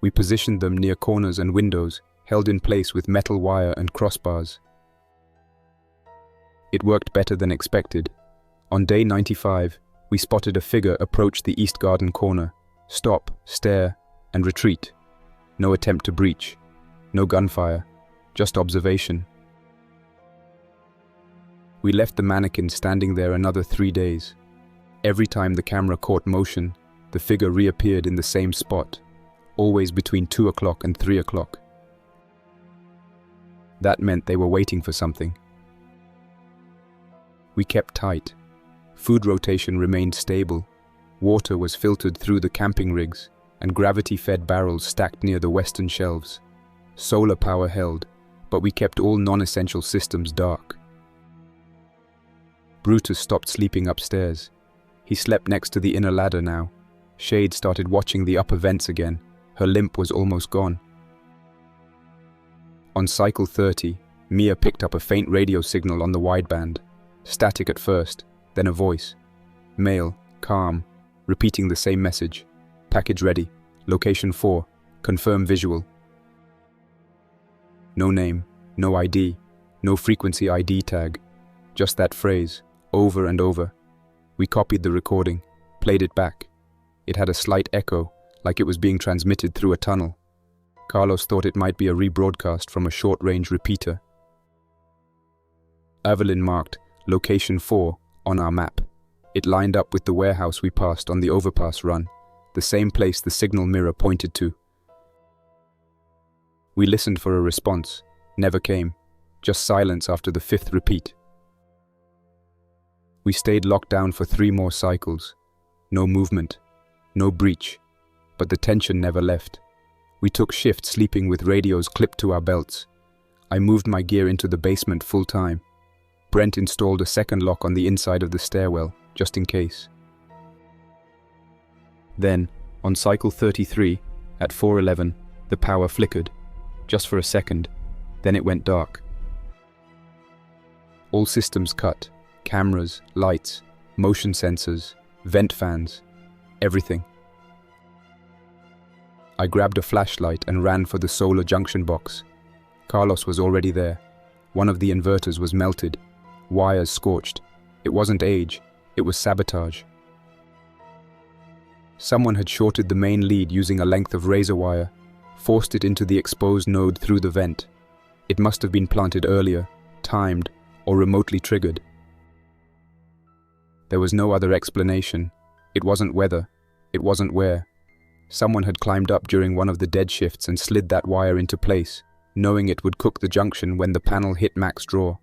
We positioned them near corners and windows, held in place with metal wire and crossbars. It worked better than expected. On day 95, we spotted a figure approach the east garden corner, stop, stare, and retreat. No attempt to breach, no gunfire, just observation. We left the mannequin standing there another 3 days. Every time the camera caught motion, the figure reappeared in the same spot, always between 2 o'clock and 3 o'clock. That meant they were waiting for something. We kept tight. Food rotation remained stable. Water was filtered through the camping rigs, and gravity-fed barrels stacked near the western shelves. Solar power held, but we kept all non-essential systems dark. Brutus stopped sleeping upstairs. He slept next to the inner ladder now. Shade started watching the upper vents again. Her limp was almost gone. On cycle 30, Mia picked up a faint radio signal on the wideband. Static at first, then a voice. Male, calm, repeating the same message. Package ready. Location 4. Confirm visual. No name, no ID, no frequency ID tag. Just that phrase, over and over. We copied the recording, played it back. It had a slight echo, like it was being transmitted through a tunnel. Carlos thought it might be a rebroadcast from a short-range repeater. Evelyn marked Location 4 on our map. It lined up with the warehouse we passed on the overpass run, the same place the signal mirror pointed to. We listened for a response. Never came. Just silence after the 5th repeat. We stayed locked down for 3 more cycles. No movement. No breach. But the tension never left. We took shifts sleeping with radios clipped to our belts. I moved my gear into the basement full time. Brent installed a second lock on the inside of the stairwell, just in case. Then, on cycle 33, at 4:11, the power flickered, just for a second, then it went dark. All systems cut, cameras, lights, motion sensors, vent fans, everything. I grabbed a flashlight and ran for the solar junction box. Carlos was already there. One of the inverters was melted, wires scorched. It wasn't age, it was sabotage. Someone had shorted the main lead using a length of razor wire, forced it into the exposed node through the vent. It must have been planted earlier, timed, or remotely triggered. There was no other explanation. It wasn't whether, it wasn't where. Someone had climbed up during one of the dead shifts and slid that wire into place, knowing it would cook the junction when the panel hit max draw.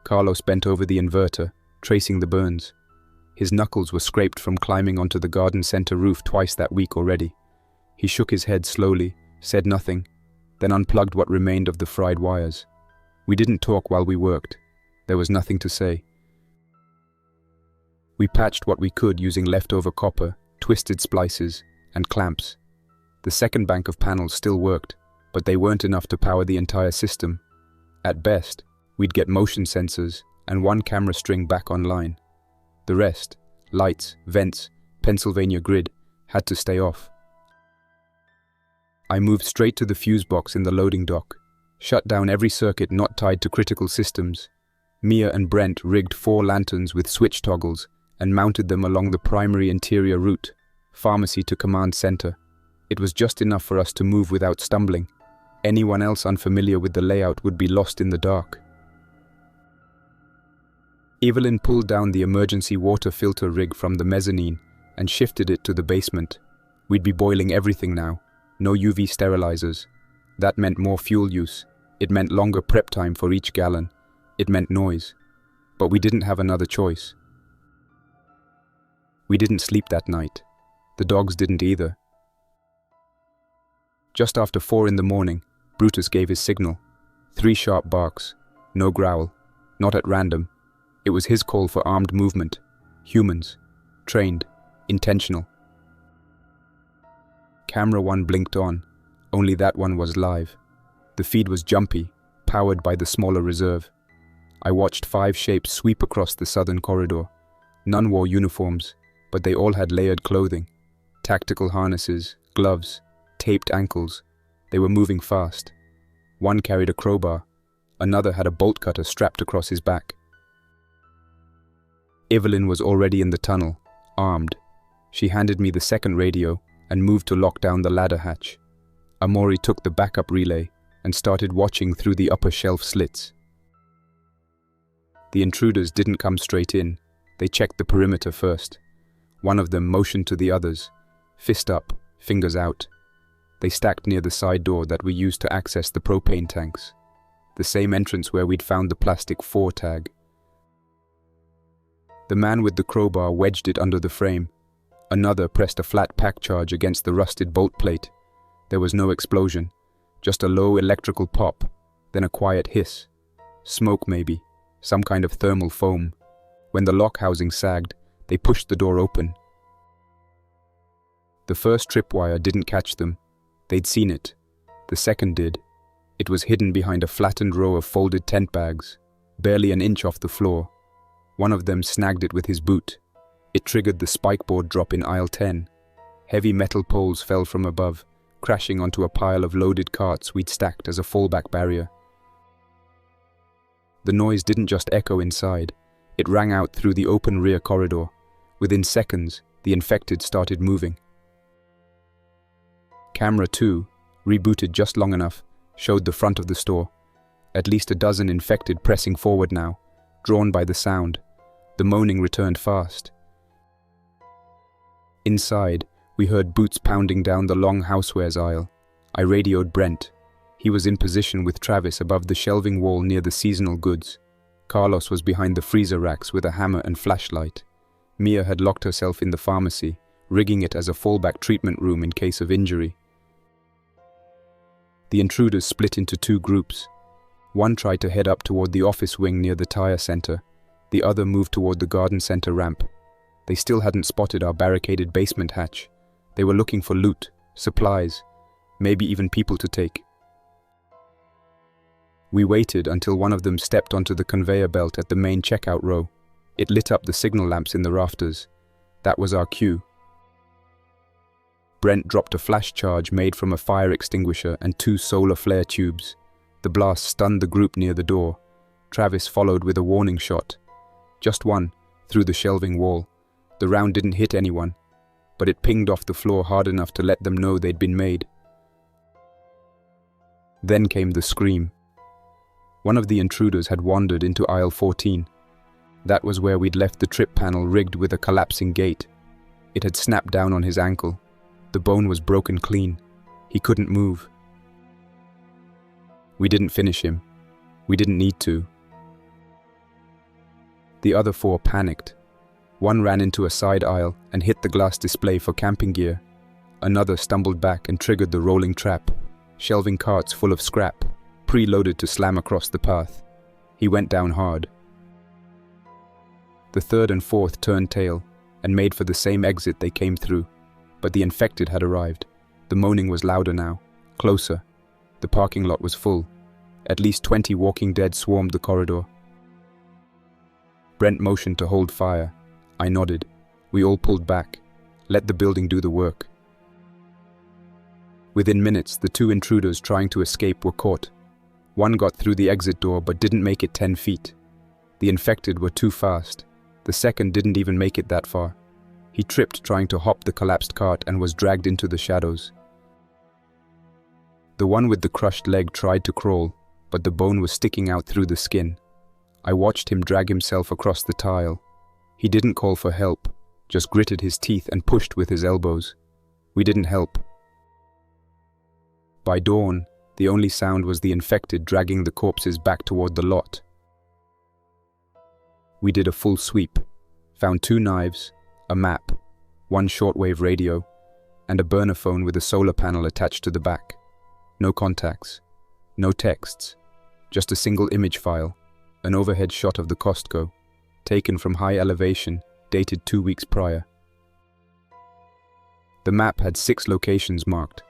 Carlos bent over the inverter, tracing the burns. His knuckles were scraped from climbing onto the garden center roof twice that week already. He shook his head slowly, said nothing, then unplugged what remained of the fried wires. We didn't talk while we worked. There was nothing to say. We patched what we could using leftover copper, twisted splices, and clamps. The second bank of panels still worked, but they weren't enough to power the entire system. At best, we'd get motion sensors and one camera string back online. The rest, lights, vents, Pennsylvania grid, had to stay off. I moved straight to the fuse box in the loading dock, shut down every circuit not tied to critical systems. Mia and Brent rigged 4 lanterns with switch toggles and mounted them along the primary interior route, pharmacy to command center. It was just enough for us to move without stumbling. Anyone else unfamiliar with the layout would be lost in the dark. Evelyn pulled down the emergency water filter rig from the mezzanine and shifted it to the basement. We'd be boiling everything now. No UV sterilizers. That meant more fuel use. It meant longer prep time for each gallon. It meant noise. But we didn't have another choice. We didn't sleep that night. The dogs didn't either. Just after 4 in the morning, Brutus gave his signal. 3 sharp barks. No growl. Not at random. It was his call for armed movement. Humans. Trained. Intentional. Camera 1 blinked on. Only that one was live. The feed was jumpy, powered by the smaller reserve. I watched 5 shapes sweep across the southern corridor. None wore uniforms, but they all had layered clothing. Tactical harnesses, gloves, taped ankles. They were moving fast. One carried a crowbar. Another had a bolt cutter strapped across his back. Evelyn was already in the tunnel, armed. She handed me the second radio and moved to lock down the ladder hatch. Amori took the backup relay and started watching through the upper shelf slits. The intruders didn't come straight in. They checked the perimeter first. One of them motioned to the others, fist up, fingers out. They stacked near the side door that we used to access the propane tanks, the same entrance where we'd found the plastic 4 tag. The man with the crowbar wedged it under the frame. Another pressed a flat pack charge against the rusted bolt plate. There was no explosion, just a low electrical pop, then a quiet hiss. Smoke maybe, some kind of thermal foam. When the lock housing sagged, they pushed the door open. The first tripwire didn't catch them. They'd seen it. The second did. It was hidden behind a flattened row of folded tent bags, barely an inch off the floor. One of them snagged it with his boot. It triggered the spikeboard drop in aisle 10. Heavy metal poles fell from above, crashing onto a pile of loaded carts we'd stacked as a fallback barrier. The noise didn't just echo inside. It rang out through the open rear corridor. Within seconds, the infected started moving. Camera 2, rebooted just long enough, showed the front of the store. At least a dozen infected pressing forward now, drawn by the sound. The moaning returned fast. Inside, we heard boots pounding down the long housewares aisle. I radioed Brent. He was in position with Travis above the shelving wall near the seasonal goods. Carlos was behind the freezer racks with a hammer and flashlight. Mia had locked herself in the pharmacy, rigging it as a fallback treatment room in case of injury. The intruders split into 2 groups. One tried to head up toward the office wing near the tire center. The other moved toward the garden center ramp. They still hadn't spotted our barricaded basement hatch. They were looking for loot, supplies, maybe even people to take. We waited until one of them stepped onto the conveyor belt at the main checkout row. It lit up the signal lamps in the rafters. That was our cue. Brent dropped a flash charge made from a fire extinguisher and 2 solar flare tubes. The blast stunned the group near the door. Travis followed with a warning shot. Just one, through the shelving wall. The round didn't hit anyone, but it pinged off the floor hard enough to let them know they'd been made. Then came the scream. One of the intruders had wandered into aisle 14. That was where we'd left the trip panel rigged with a collapsing gate. It had snapped down on his ankle. The bone was broken clean. He couldn't move. We didn't finish him. We didn't need to. The other 4 panicked. One ran into a side aisle and hit the glass display for camping gear. Another stumbled back and triggered the rolling trap, shelving carts full of scrap, preloaded to slam across the path. He went down hard. The third and fourth turned tail and made for the same exit they came through, but the infected had arrived. The moaning was louder now, closer. The parking lot was full. At least 20 walking dead swarmed the corridor. Brent motioned to hold fire. I nodded. We all pulled back. Let the building do the work. Within minutes, the two intruders trying to escape were caught. One got through the exit door but didn't make it 10 feet. The infected were too fast. The second didn't even make it that far. He tripped trying to hop the collapsed cart and was dragged into the shadows. The one with the crushed leg tried to crawl, but the bone was sticking out through the skin. I watched him drag himself across the tile. He didn't call for help, just gritted his teeth and pushed with his elbows. We didn't help. By dawn, the only sound was the infected dragging the corpses back toward the lot. We did a full sweep, found 2 knives, a map, 1 shortwave radio, and a burner phone with a solar panel attached to the back. No contacts, no texts, just a single image file, an overhead shot of the Costco, taken from high elevation, dated 2 weeks prior. The map had 6 locations marked.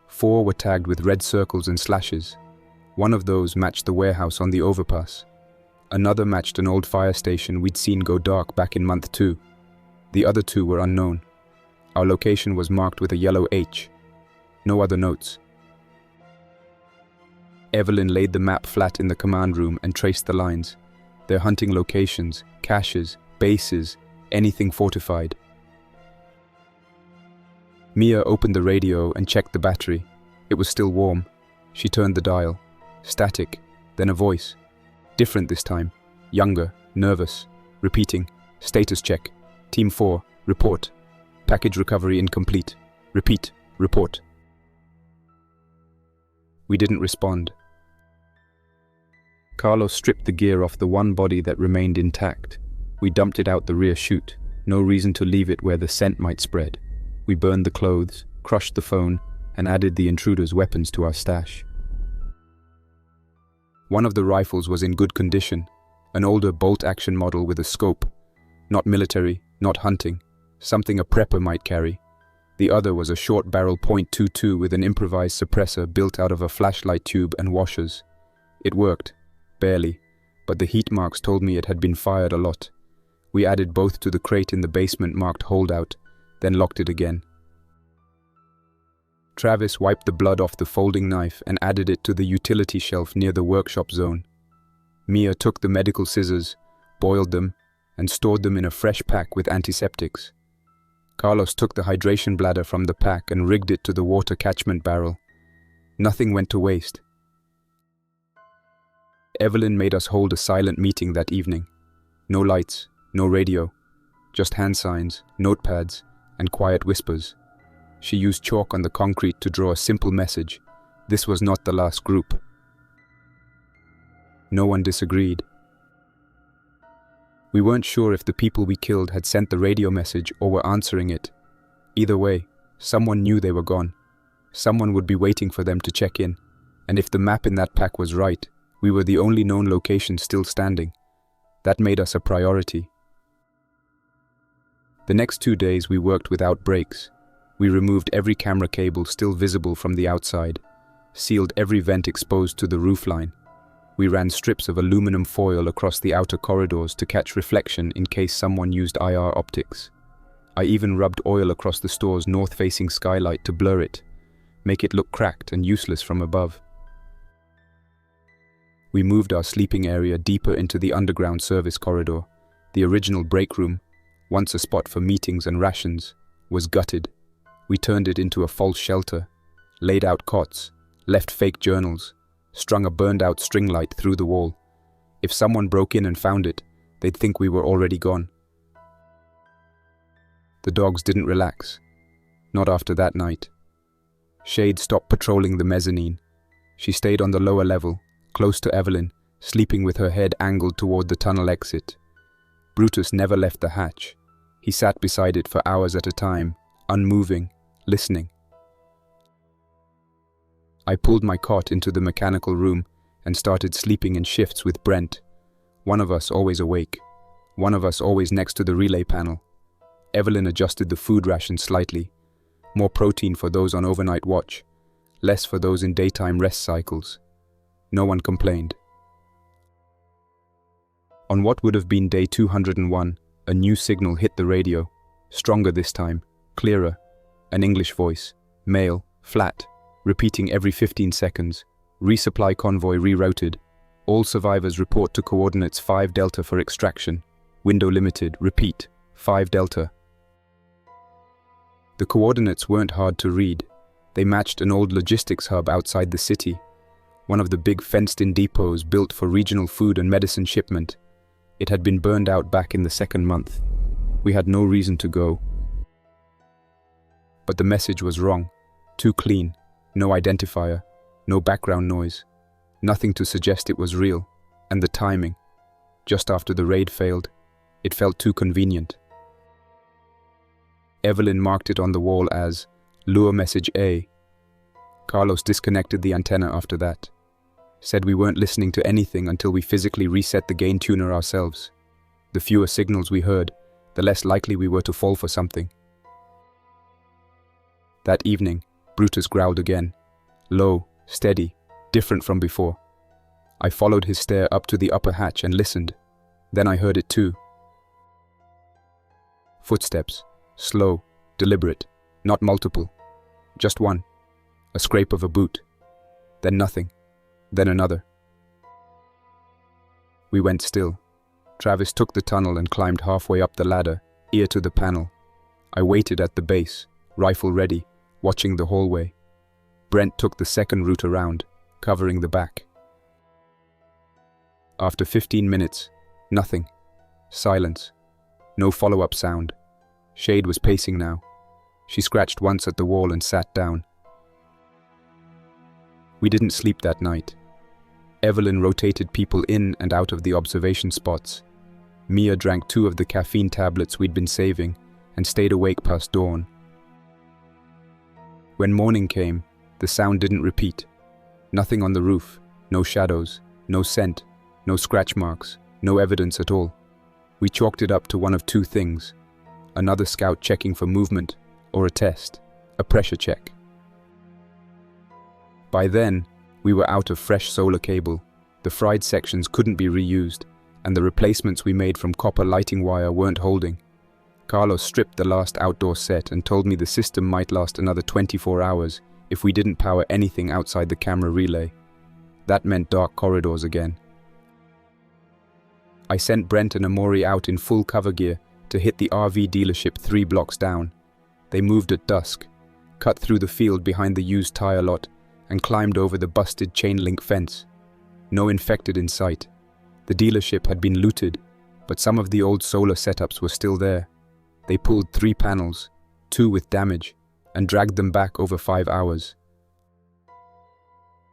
4 were tagged with red circles and slashes. One of those matched the warehouse on the overpass. Another matched an old fire station we'd seen go dark back in month 2. The other 2 were unknown. Our location was marked with a yellow H. No other notes. Evelyn laid the map flat in the command room and traced the lines. They're hunting locations, caches, bases, anything fortified. Mia opened the radio and checked the battery. It was still warm. She turned the dial. Static, then a voice. Different this time. Younger, nervous. Repeating. Status check. Team 4, report. Package recovery incomplete. Repeat, report. We didn't respond. Carlos stripped the gear off the one body that remained intact. We dumped it out the rear chute. No reason to leave it where the scent might spread. We burned the clothes, crushed the phone, and added the intruders' weapons to our stash. One of the rifles was in good condition, an older bolt-action model with a scope. Not military, not hunting, something a prepper might carry. The other was a short-barrel .22 with an improvised suppressor built out of a flashlight tube and washers. It worked, barely, but the heat marks told me it had been fired a lot. We added both to the crate in the basement marked holdout, then locked it again. Travis wiped the blood off the folding knife and added it to the utility shelf near the workshop zone. Mia took the medical scissors, boiled them, and stored them in a fresh pack with antiseptics. Carlos took the hydration bladder from the pack and rigged it to the water catchment barrel. Nothing went to waste. Evelyn made us hold a silent meeting that evening. No lights, no radio, just hand signs, notepads, and quiet whispers. She used chalk on the concrete to draw a simple message. This was not the last group. No one disagreed. We weren't sure if the people we killed had sent the radio message or were answering it. Either way, someone knew they were gone. Someone would be waiting for them to check in. And if the map in that pack was right, we were the only known location still standing. That made us a priority. The next 2 days we worked without breaks. We removed every camera cable still visible from the outside, sealed every vent exposed to the roofline. We ran strips of aluminum foil across the outer corridors to catch reflection in case someone used IR optics. I even rubbed oil across the store's north-facing skylight to blur it, make it look cracked and useless from above. We moved our sleeping area deeper into the underground service corridor. The original break room, once a spot for meetings and rations, was gutted. We turned it into a false shelter, laid out cots, left fake journals, strung a burned-out string light through the wall. If someone broke in and found it, they'd think we were already gone. The dogs didn't relax. Not after that night. Shade stopped patrolling the mezzanine. She stayed on the lower level, close to Evelyn, sleeping with her head angled toward the tunnel exit. Brutus never left the hatch. He sat beside it for hours at a time, unmoving, listening. I pulled my cot into the mechanical room and started sleeping in shifts with Brent. One of us always awake, one of us always next to the relay panel. Evelyn adjusted the food ration slightly. More protein for those on overnight watch, less for those in daytime rest cycles. No one complained. On what would have been day 201, a new signal hit the radio, stronger this time, clearer, an English voice, male, flat, repeating every 15 seconds, resupply convoy rerouted, all survivors report to coordinates 5 Delta for extraction, window limited, repeat, 5 Delta. The coordinates weren't hard to read. They matched an old logistics hub outside the city, one of the big fenced-in depots built for regional food and medicine shipment. It had been burned out back in the second month. We had no reason to go. But the message was wrong. Too clean. No identifier. No background noise. Nothing to suggest it was real. And the timing. Just after the raid failed. It felt too convenient. Evelyn marked it on the wall as Lure Message A. Carlos disconnected the antenna after that. Said we weren't listening to anything until we physically reset the gain tuner ourselves. The fewer signals we heard, the less likely we were to fall for something. That evening, Brutus growled again. Low, steady, different from before. I followed his stare up to the upper hatch and listened. Then I heard it too. Footsteps, slow, deliberate, not multiple. Just one. A scrape of a boot. Then nothing. Then another. We went still. Travis took the tunnel and climbed halfway up the ladder, ear to the panel. I waited at the base, rifle ready, watching the hallway. Brent took the second route around, covering the back. After 15 minutes, nothing. Silence. No follow-up sound. Shade was pacing now. She scratched once at the wall and sat down. We didn't sleep that night. Evelyn rotated people in and out of the observation spots. Mia drank 2 of the caffeine tablets we'd been saving and stayed awake past dawn. When morning came, the sound didn't repeat. Nothing on the roof, no shadows, no scent, no scratch marks, no evidence at all. We chalked it up to one of 2 things: another scout checking for movement, or a test, a pressure check. By then, we were out of fresh solar cable. The fried sections couldn't be reused, and the replacements we made from copper lighting wire weren't holding. Carlos stripped the last outdoor set and told me the system might last another 24 hours if we didn't power anything outside the camera relay. That meant dark corridors again. I sent Brent and Amori out in full cover gear to hit the RV dealership 3 blocks down. They moved at dusk, cut through the field behind the used tire lot, and climbed over the busted chain-link fence. No infected in sight. The dealership had been looted, but some of the old solar setups were still there. They pulled 3 panels, 2 with damage, and dragged them back over 5 hours.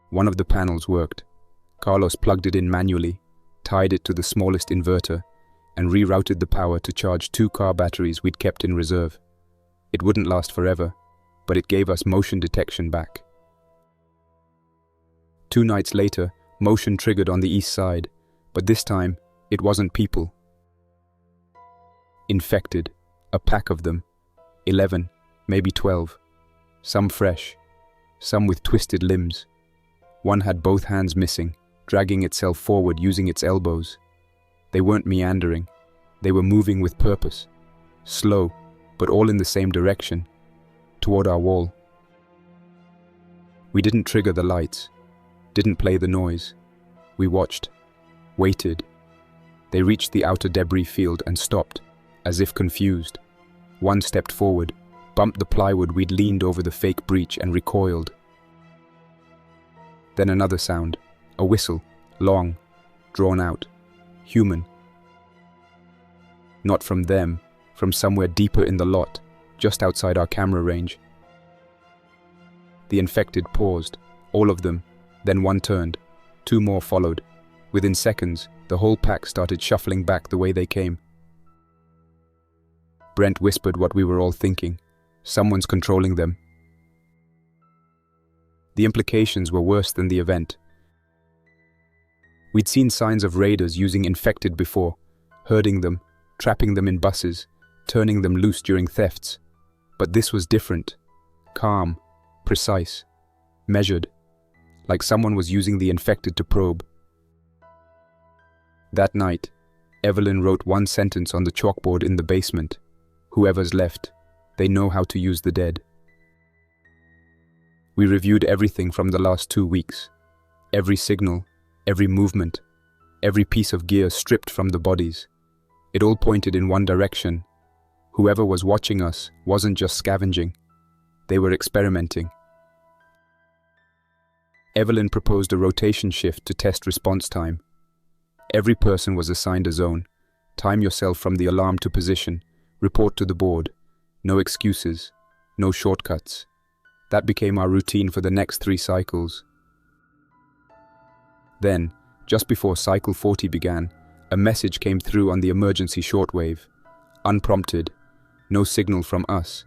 One of the panels worked. Carlos plugged it in manually, tied it to the smallest inverter, and rerouted the power to charge 2 car batteries we'd kept in reserve. It wouldn't last forever, but it gave us motion detection back. 2 nights later, motion triggered on the east side, but this time, it wasn't people. Infected, a pack of them, 11, maybe 12. Some fresh, some with twisted limbs. One had both hands missing, dragging itself forward using its elbows. They weren't meandering, they were moving with purpose. Slow, but all in the same direction, toward our wall. We didn't trigger the lights, didn't play the noise. We watched, waited. They reached the outer debris field and stopped, as if confused. One stepped forward, bumped the plywood we'd leaned over the fake breach and recoiled. Then another sound, a whistle, long, drawn out, human. Not from them, from somewhere deeper in the lot, just outside our camera range. The infected paused, all of them, then one turned, 2 more followed. Within seconds, the whole pack started shuffling back the way they came. Brent whispered what we were all thinking. Someone's controlling them. The implications were worse than the event. We'd seen signs of raiders using infected before, herding them, trapping them in buses, turning them loose during thefts. But this was different. Calm, precise. measured, like someone was using the infected to probe. That night, Evelyn wrote one sentence on the chalkboard in the basement. Whoever's left, they know how to use the dead. We reviewed everything from the last 2 weeks. Every signal, every movement, every piece of gear stripped from the bodies. It all pointed in one direction. Whoever was watching us wasn't just scavenging. They were experimenting. Evelyn proposed a rotation shift to test response time. Every person was assigned a zone. Time yourself from the alarm to position. Report to the board. No excuses. No shortcuts. That became our routine for the next 3 cycles. Then, just before cycle 40 began, a message came through on the emergency shortwave. Unprompted. No signal from us.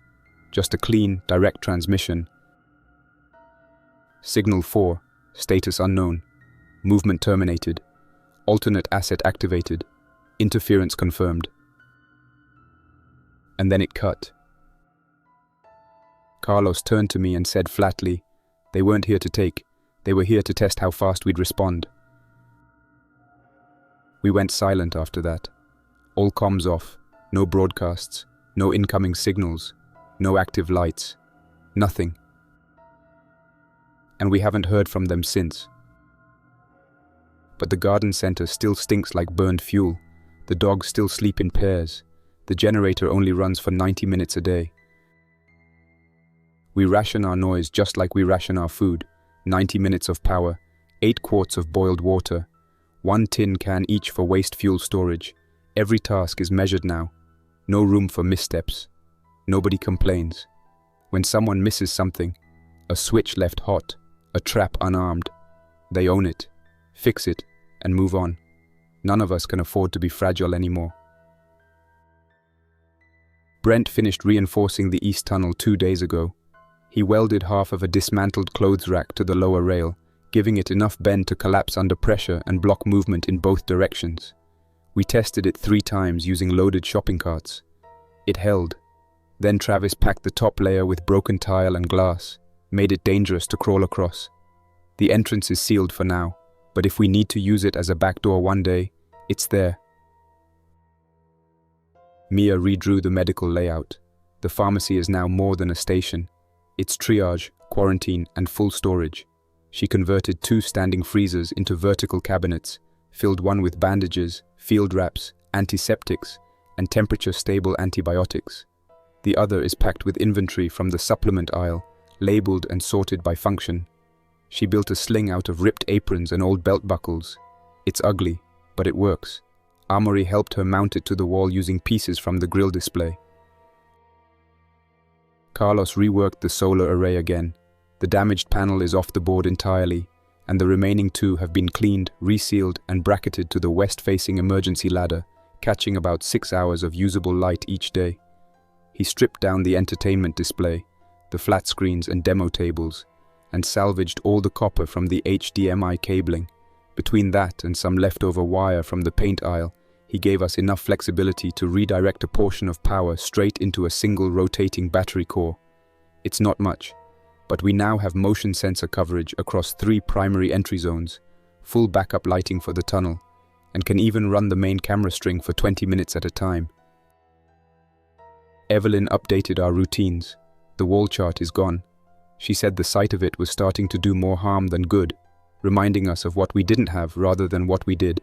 Just a clean, direct transmission. Signal 4. Status unknown. Movement terminated. Alternate asset activated. Interference confirmed. And then it cut. Carlos turned to me and said flatly, "They weren't here to take. They were here to test how fast we'd respond." We went silent after that. All comms off. No broadcasts. No incoming signals. No active lights. Nothing. And we haven't heard from them since. But the garden center still stinks like burned fuel. The dogs still sleep in pairs. The generator only runs for 90 minutes a day. We ration our noise just like we ration our food. 90 minutes of power, 8 quarts of boiled water, 1 tin can each for waste fuel storage. Every task is measured now. No room for missteps. Nobody complains. When someone misses something, a switch left hot, a trap unarmed, they own it, fix it, and move on. None of us can afford to be fragile anymore. Brent finished reinforcing the east tunnel 2 days ago. He welded half of a dismantled clothes rack to the lower rail, giving it enough bend to collapse under pressure and block movement in both directions. We tested it 3 times using loaded shopping carts. It held. Then Travis packed the top layer with broken tile and glass, made it dangerous to crawl across. The entrance is sealed for now, but if we need to use it as a backdoor one day, it's there. Mia redrew the medical layout. The pharmacy is now more than a station. It's triage, quarantine, and full storage. She converted 2 standing freezers into vertical cabinets, filled one with bandages, field wraps, antiseptics, and temperature-stable antibiotics. The other is packed with inventory from the supplement aisle, labeled and sorted by function. She built a sling out of ripped aprons and old belt buckles. It's ugly, but it works. Amory helped her mount it to the wall using pieces from the grill display. Carlos reworked the solar array again. The damaged panel is off the board entirely, and the remaining 2 have been cleaned, resealed, and bracketed to the west-facing emergency ladder, catching about 6 hours of usable light each day. He stripped down the entertainment display, the flat screens and demo tables, and salvaged all the copper from the HDMI cabling. Between that and some leftover wire from the paint aisle, he gave us enough flexibility to redirect a portion of power straight into a single rotating battery core. It's not much, but we now have motion sensor coverage across 3 primary entry zones, full backup lighting for the tunnel, and can even run the main camera string for 20 minutes at a time. Evelyn updated our routines. The wall chart is gone. She said the sight of it was starting to do more harm than good, reminding us of what we didn't have rather than what we did.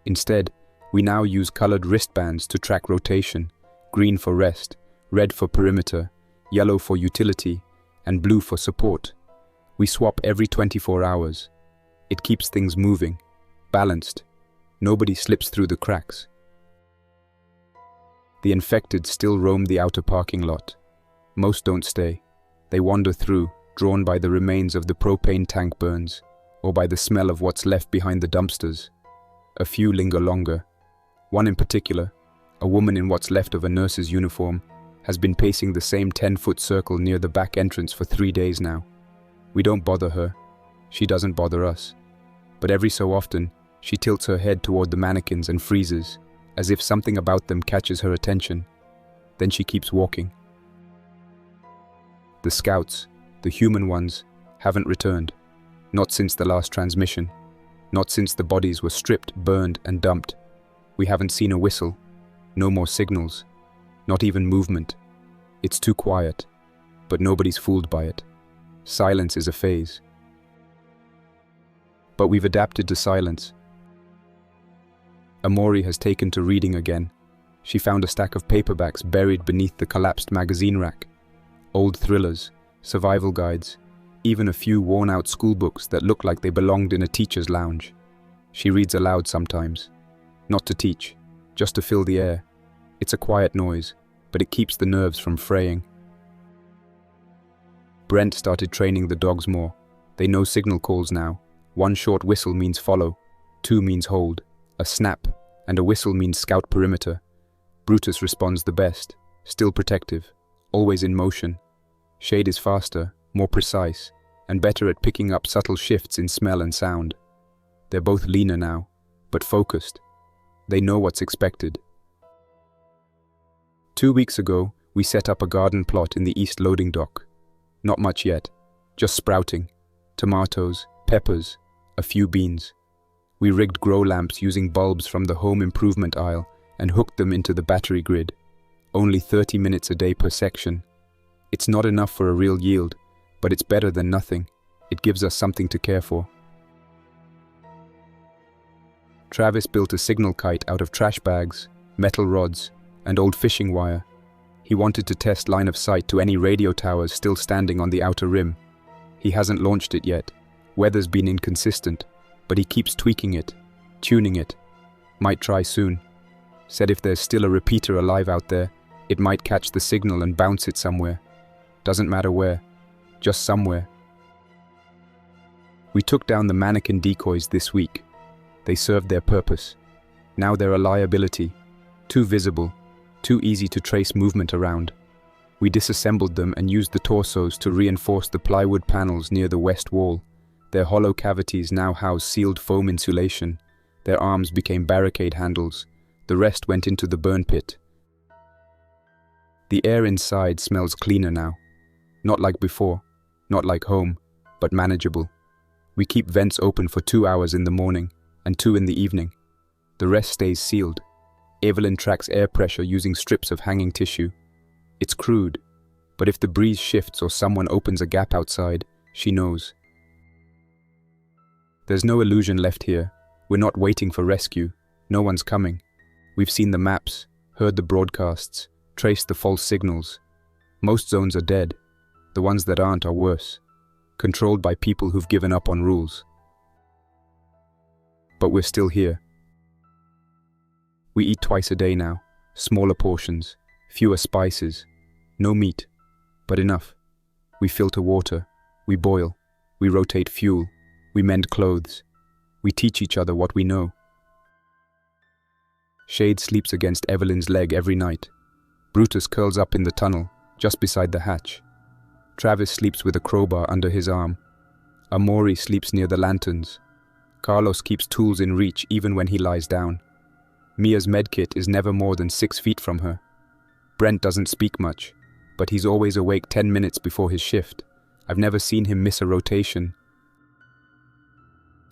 Instead, we now use colored wristbands to track rotation, green for rest, red for perimeter, yellow for utility, and blue for support. We swap every 24 hours. It keeps things moving, balanced. Nobody slips through the cracks. The infected still roam the outer parking lot. Most don't stay. They wander through, drawn by the remains of the propane tank burns, or by the smell of what's left behind the dumpsters. A few linger longer. One in particular, a woman in what's left of a nurse's uniform, has been pacing the same 10-foot circle near the back entrance for 3 days now. We don't bother her. She doesn't bother us. But every so often, she tilts her head toward the mannequins and freezes, as if something about them catches her attention. Then she keeps walking. The scouts, the human ones, Haven't returned. Not since the last transmission. Not since the bodies were stripped, burned, and dumped. We haven't seen a whistle. No more signals. Not even movement. It's too quiet. But nobody's fooled by it. Silence is a phase. But we've adapted to silence. Amori has taken to reading again. She found a stack of paperbacks buried beneath the collapsed magazine rack. Old thrillers, survival guides, even a few worn-out schoolbooks that look like they belonged in a teacher's lounge. She reads aloud sometimes. Not to teach, just to fill the air. It's a quiet noise, but it keeps the nerves from fraying. Brent started training the dogs more. They know signal calls now. 1 short whistle means follow, 2 means hold, a snap, and a whistle means scout perimeter. Brutus responds the best, still protective, always in motion. Shade is faster, more precise, and better at picking up subtle shifts in smell and sound. They're both leaner now, but focused. They know what's expected. 2 weeks ago, we set up a garden plot in the east loading dock. Not much yet, just sprouting. Tomatoes, peppers, a few beans. We rigged grow lamps using bulbs from the home improvement aisle and hooked them into the battery grid. Only 30 minutes a day per section. It's not enough for a real yield, but it's better than nothing. It gives us something to care for. Travis built a signal kite out of trash bags, metal rods, and old fishing wire. He wanted to test line of sight to any radio towers still standing on the outer rim. He hasn't launched it yet. Weather's been inconsistent, but he keeps tweaking it, tuning it. Might try soon. Said if there's still a repeater alive out there, it might catch the signal and bounce it somewhere. Doesn't matter where, just somewhere. We took down the mannequin decoys this week. They served their purpose. Now they're a liability. Too visible, too easy to trace movement around. We disassembled them and used the torsos to reinforce the plywood panels near the west wall. Their hollow cavities now house sealed foam insulation. Their arms became barricade handles. The rest went into the burn pit. The air inside smells cleaner now. Not like before, not like home, but manageable. We keep vents open for 2 hours in the morning and 2 in the evening. The rest stays sealed. Evelyn tracks air pressure using strips of hanging tissue. It's crude, but if the breeze shifts or someone opens a gap outside, she knows. There's no illusion left here. We're not waiting for rescue. No one's coming. We've seen the maps, heard the broadcasts, traced the false signals. Most zones are dead. The ones that aren't are worse. Controlled by people who've given up on rules. But we're still here. We eat twice a day now. Smaller portions, fewer spices. No meat, but enough. We filter water. We boil. We rotate fuel. We mend clothes. We teach each other what we know. Shade sleeps against Evelyn's leg every night. Brutus curls up in the tunnel, just beside the hatch. Travis sleeps with a crowbar under his arm. Amori sleeps near the lanterns. Carlos keeps tools in reach even when he lies down. Mia's medkit is never more than 6 feet from her. Brent doesn't speak much, but he's always awake 10 minutes before his shift. I've never seen him miss a rotation.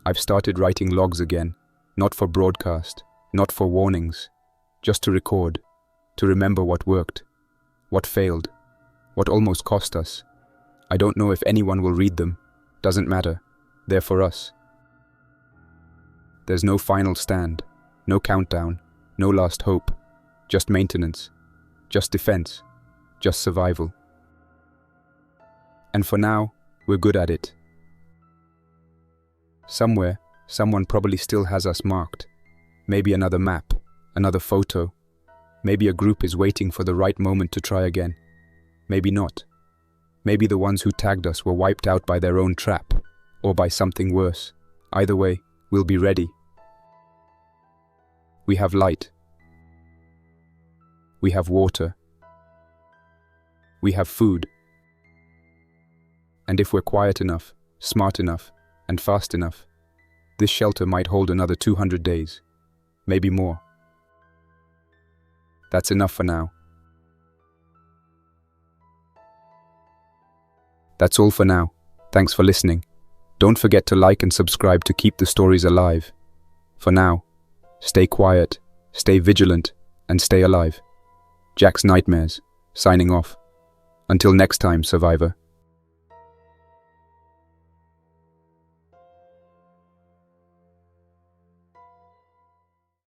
I've started writing logs again, not for broadcast, not for warnings, just to record, to remember what worked, what failed, what almost cost us. I don't know if anyone will read them. Doesn't matter. They're for us. There's no final stand, no countdown, no last hope, just maintenance, just defense, just survival. And for now, we're good at it. Somewhere, someone probably still has us marked. Maybe another map, another photo. Maybe a group is waiting for the right moment to try again. Maybe not. Maybe the ones who tagged us were wiped out by their own trap, or by something worse. Either way, we'll be ready. We have light. We have water. We have food. And if we're quiet enough, smart enough, and fast enough, this shelter might hold another 200 days. Maybe more. That's enough for now. That's all for now. Thanks for listening. Don't forget to like and subscribe to keep the stories alive. For now, stay quiet, stay vigilant, and stay alive. Jack's Nightmares, signing off. Until next time, survivor.